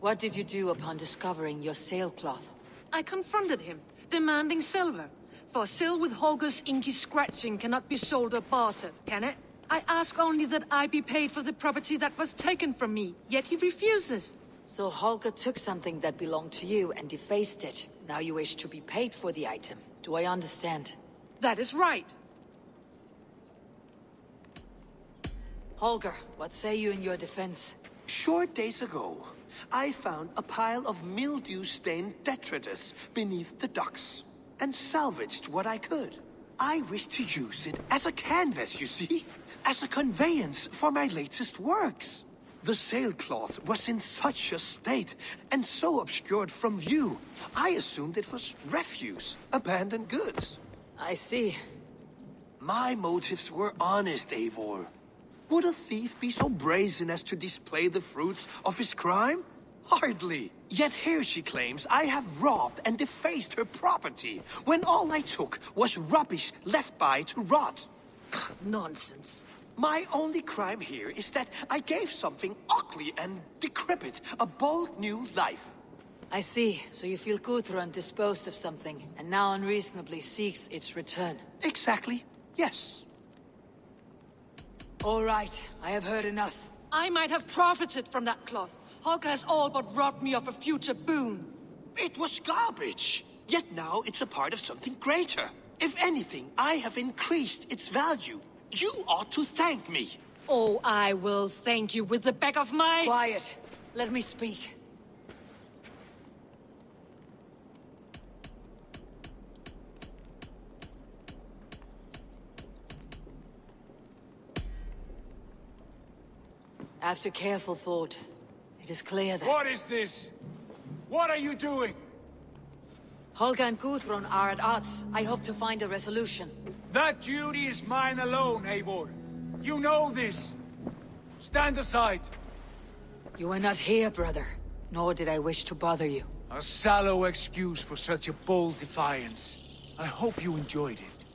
what did you do upon discovering your sailcloth? I confronted him, demanding silver. For sil with Holger's inky scratching cannot be sold or bartered, can it? I ask only that I be paid for the property that was taken from me, yet he refuses. So Holger took something that belonged to you and defaced it. Now you wish to be paid for the item. Do I understand? That is right. Holger, what say you in your defense? Short days ago, I found a pile of mildew-stained detritus beneath the docks, and salvaged what I could. I wish to use it as a canvas, you see? As a conveyance for my latest works. The sailcloth was in such a state, and so obscured from view, I assumed it was refuse, abandoned goods. I see. My motives were honest, Eivor. Would a thief be so brazen as to display the fruits of his crime? Hardly. Yet here she claims I have robbed and defaced her property, when all I took was rubbish left by to rot. Nonsense. My only crime here is that I gave something ugly and decrepit a bold new life. I see. So you feel Gudrun disposed of something, and now unreasonably seeks its return. Exactly. Yes. All right. I have heard enough. I might have profited from that cloth. Holger has all but robbed me of a future boon. It was garbage. Yet now it's a part of something greater. If anything, I have increased its value. You ought to thank me. Oh, I will thank you with the back of my... Quiet. Let me speak. After careful thought, it is clear that... What is this? What are you doing? Holger and Gudrun are at odds. I hope to find a resolution. That duty is mine alone, Eivor. You know this. Stand aside. You were not here, brother. Nor did I wish to bother you. A sallow excuse for such a bold defiance. I hope you enjoyed it.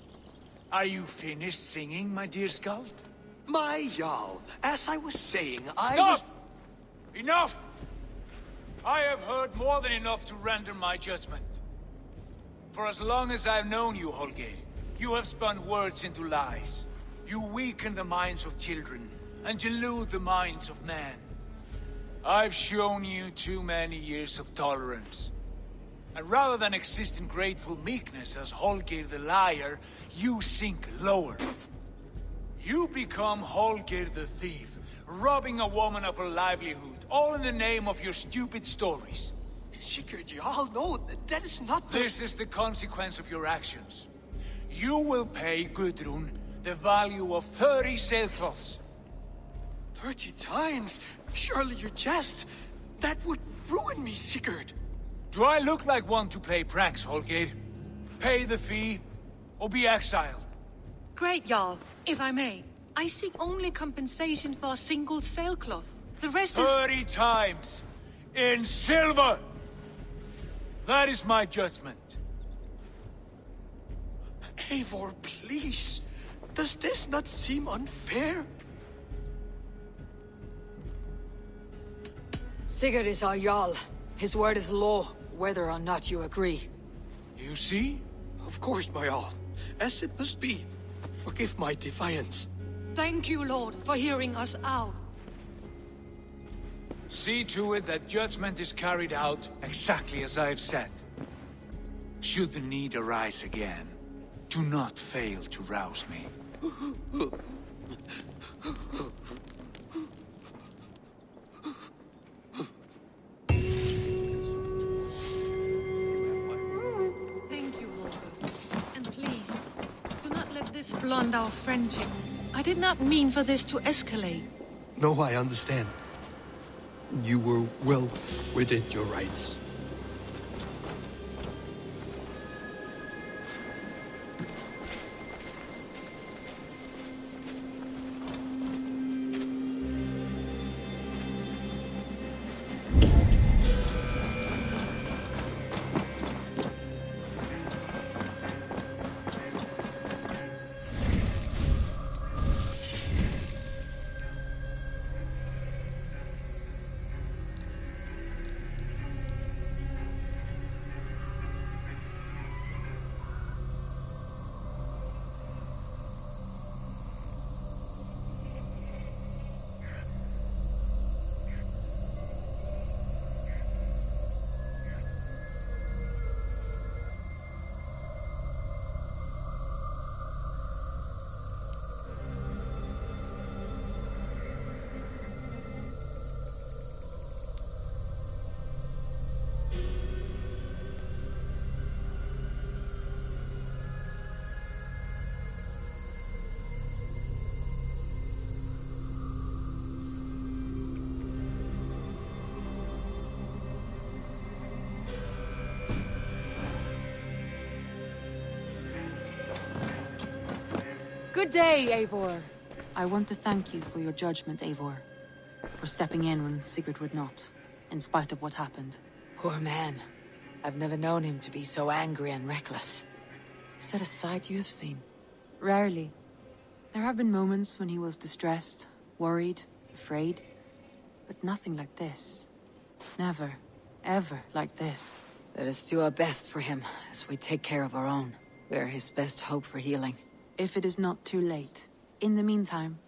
Are you finished singing, my dear Skald? My Jarl, as I was saying, Stop! Enough! I have heard more than enough to render my judgment. For as long as I've known you, Holgeir, you have spun words into lies. You weaken the minds of children, and delude the minds of men. I've shown you too many years of tolerance. And rather than exist in grateful meekness as Holgeir the liar, you sink lower. You become Holgeir the thief, robbing a woman of her livelihood, all in the name of your stupid stories. Sigurd, Jarl, no, that is not the... This is the consequence of your actions. You will pay Gudrun the value of 30 sailcloths. 30 times? Surely you jest. That would ruin me, Sigurd. Do I look like one to play pranks, Holgeir? Pay the fee, or be exiled. Great, Jarl. If I may, I seek only compensation for a single sailcloth. The rest is... 30 times! In silver! That is my judgment. Eivor, please. Does this not seem unfair? Sigurd is our Jarl. His word is law, whether or not you agree. You see? Of course, my Jarl. As it must be. Forgive my defiance. Thank you, Lord, for hearing us out. See to it that judgment is carried out exactly as I have said. Should the need arise again, do not fail to rouse me. Thank you, Lord. And please, do not let this blunt our friendship. I did not mean for this to escalate. No, I understand. You were well within your rights. Good day, Eivor. I want to thank you for your judgment, Eivor. For stepping in when Sigurd would not, in spite of what happened. Poor man. I've never known him to be so angry and reckless. Is that a side you have seen? Rarely. There have been moments when he was distressed, worried, afraid. But nothing like this. Never, ever like this. Let us do our best for him, as we take care of our own. We are his best hope for healing. If it is not too late. In the meantime,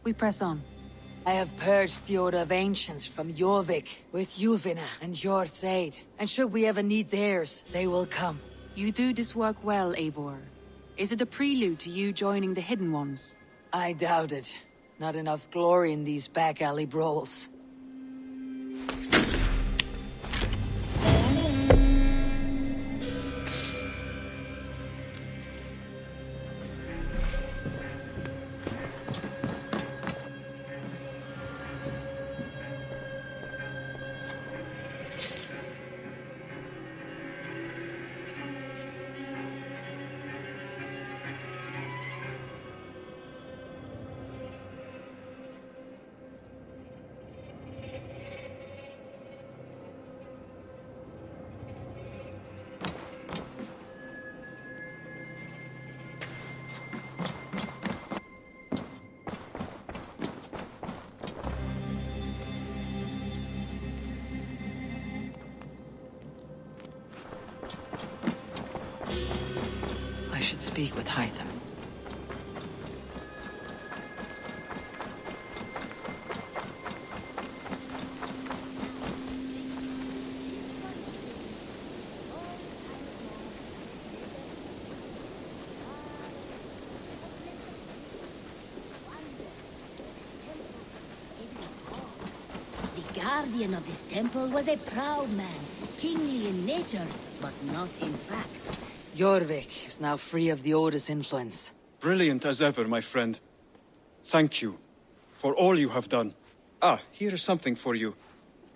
we press on. I have purged the Order of Ancients from Jorvik with Yuvina and Hjort's aid. And should we ever need theirs, they will come. You do this work well, Eivor. Is it a prelude to you joining the Hidden Ones? I doubt it. Not enough glory in these back alley brawls. should speak with Hytham. The guardian of this temple was a proud man, kingly in nature, but not in fact. Jorvik is now free of the Order's influence. Brilliant as ever, my friend. Thank you for all you have done. Ah, here is something for you.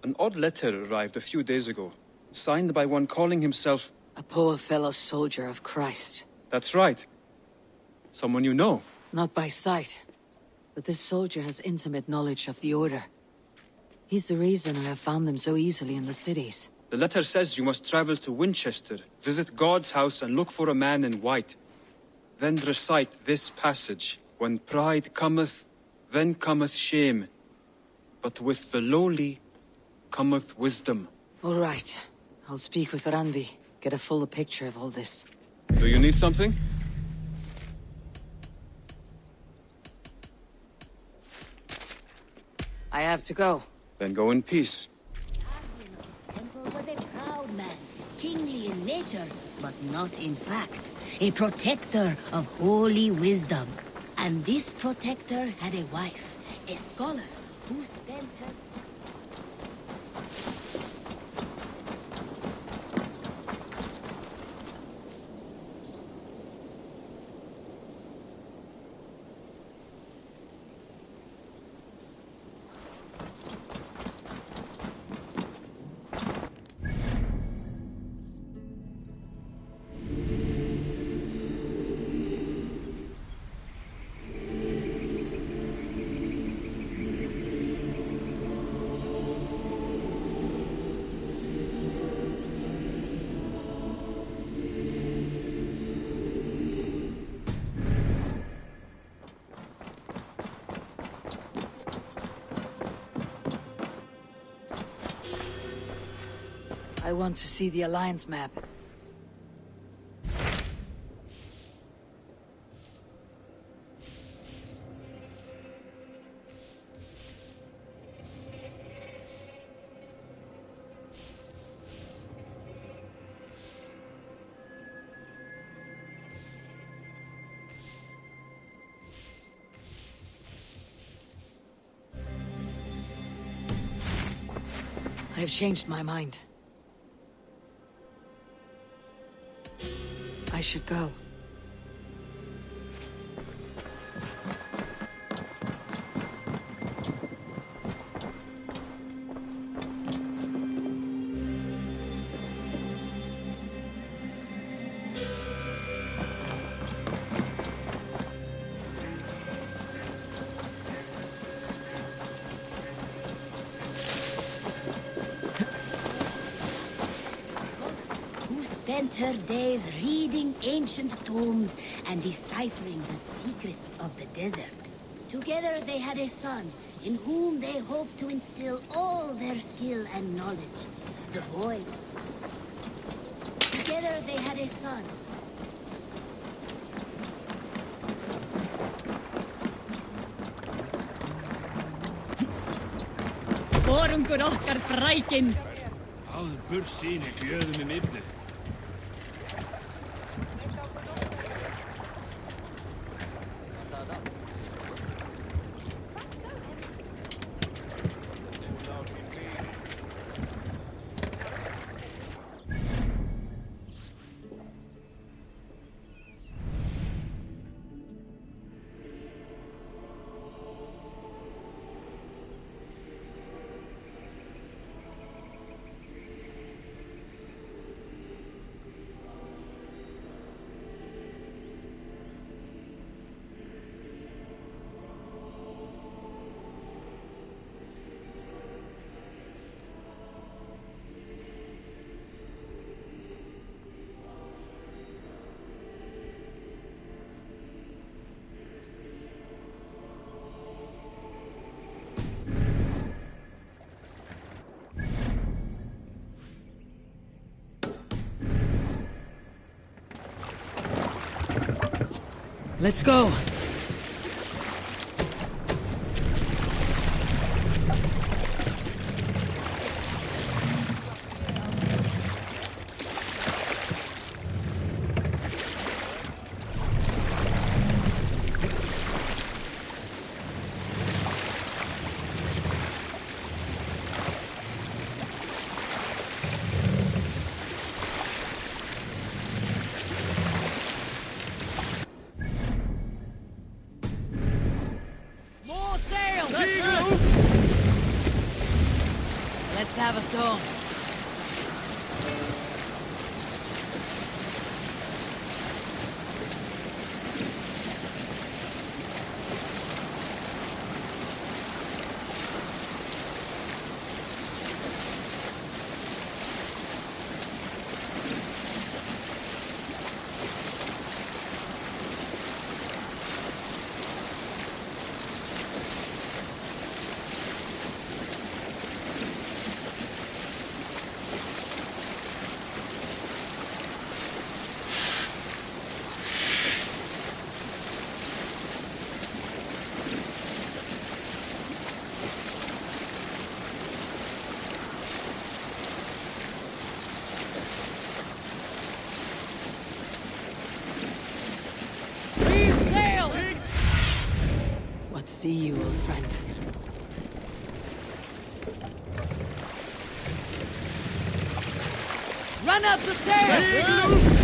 An odd letter arrived a few days ago, signed by one calling himself... A poor fellow soldier of Christ. That's right. Someone you know. Not by sight, but this soldier has intimate knowledge of the Order. He's the reason I have found them so easily in the cities. The letter says you must travel to Winchester, visit God's house and look for a man in white. Then recite this passage. When pride cometh, then cometh shame. But with the lowly cometh wisdom. All right. I'll speak with Randvi, get a fuller picture of all this. Do you need something? I have to go. Then go in peace. Temple was a proud man, kingly in nature, but not in fact. A protector of holy wisdom. And this protector had a wife, a scholar, who spent her... I want to see the Alliance map. I have changed my mind. I should go. Spent her days reading ancient tomes and deciphering the secrets of the desert. Together they had a son, in whom they hoped to instill all their skill and knowledge. The boy... Together they had a son. Borungur okkar frækin! Áður bursinn gjöðum milli. Let's go. More sails! Let's have a song. What see you, old friend? Run up the sail!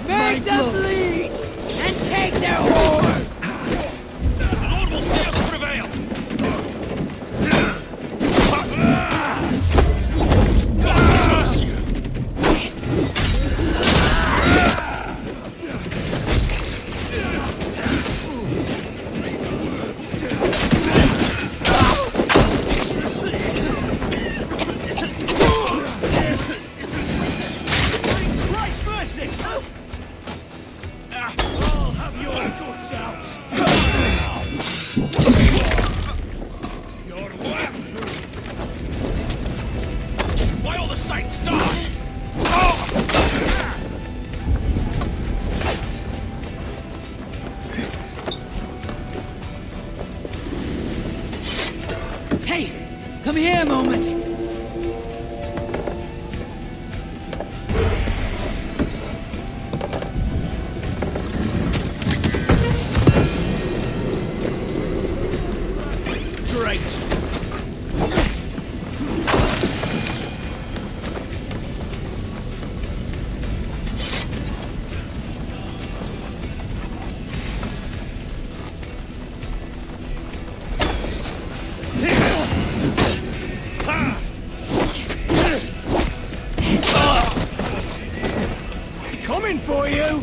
Make them bleed! And take their whores! The Lord will see us prevail! Curse you! Christ mercy! I'll have your guts out! Your weapon! Why all the saints die? Hey! Come here a moment! Great! Coming for you!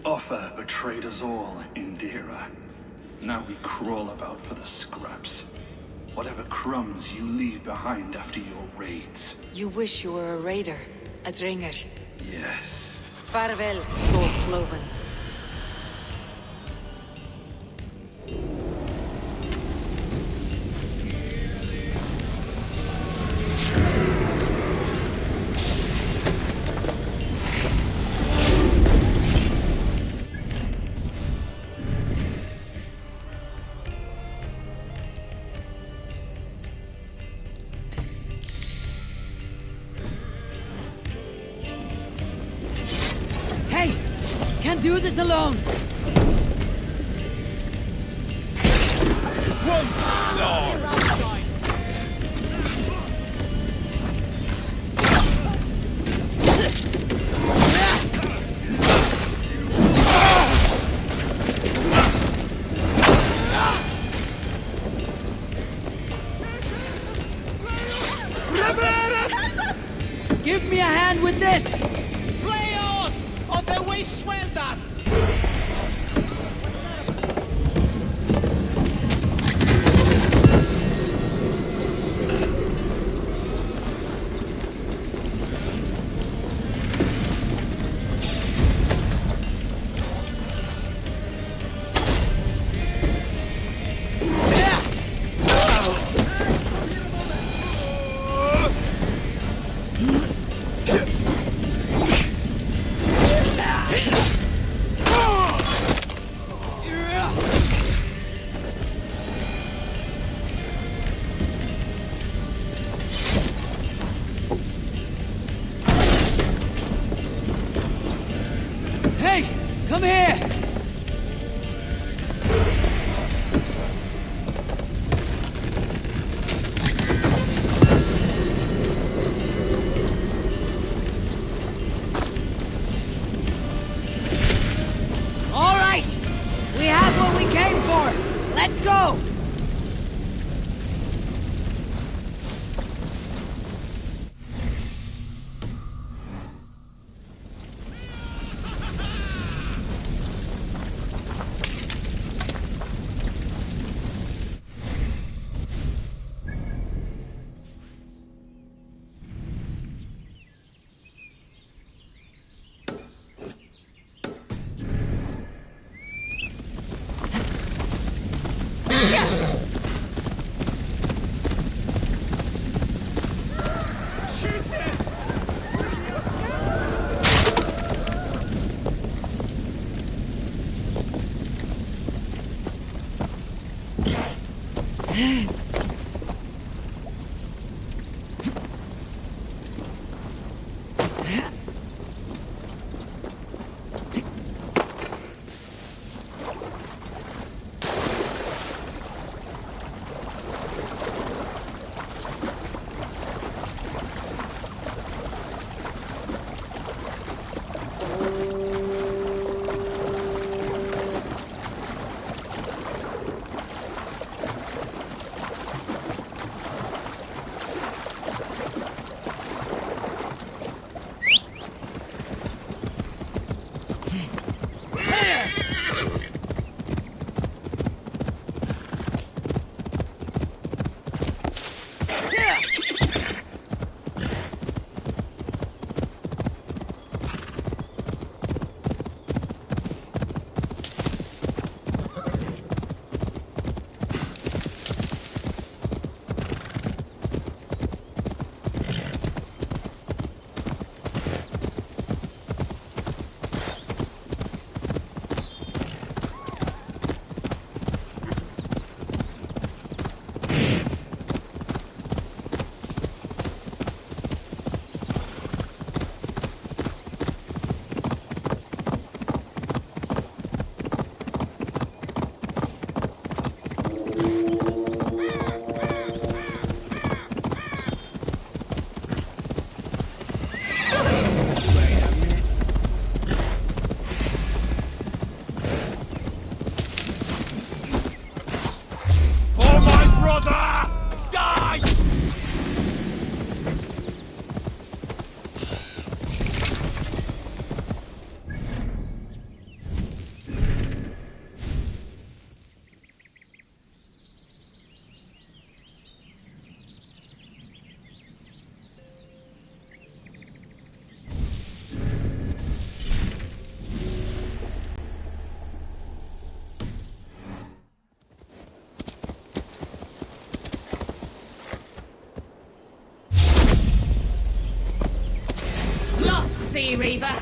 Offa betrayed us all, Indira. Now we crawl about for the scraps. Whatever crumbs you leave behind after your raids. You wish you were a raider, a dringer. Yes. Farewell, sword cloven. Hey! Can't do this alone! Give me a hand with this! Flay on! Of the waste swelter! Hey! Come here! All right! We have what we came for! Let's go! She Reaver.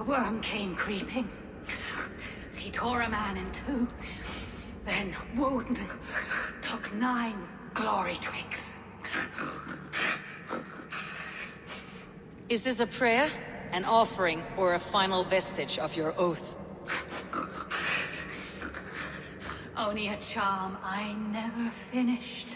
Worm came creeping. He tore a man in two. Then Woden took 9 glory twigs. Is this a prayer, an offering, or a final vestige of your oath? Only a charm I never finished.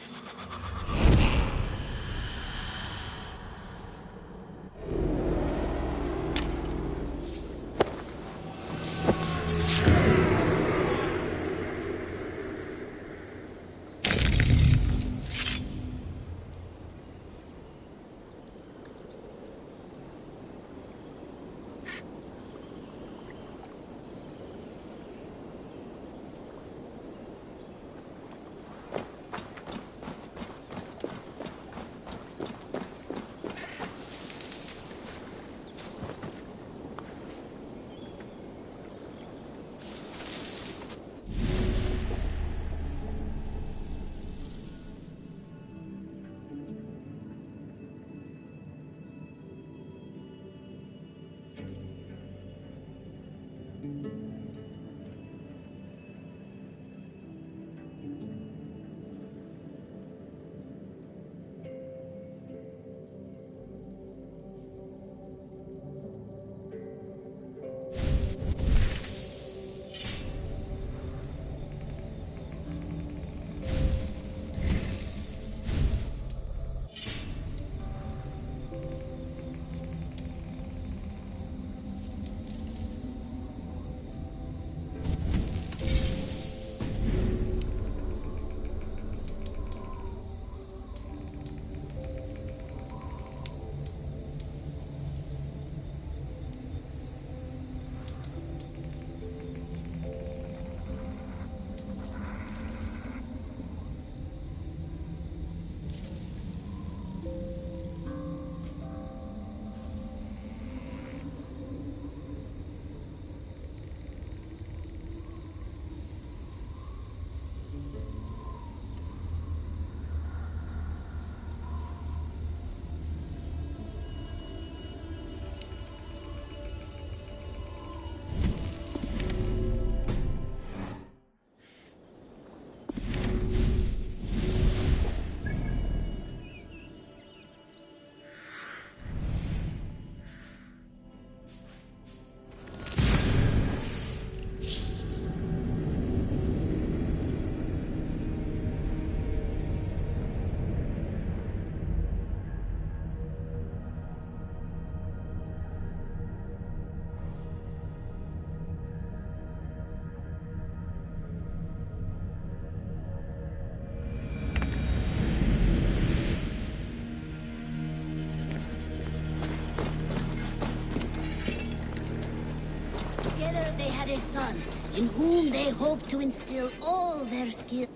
Together they had a son, in whom they hoped to instill all their skill.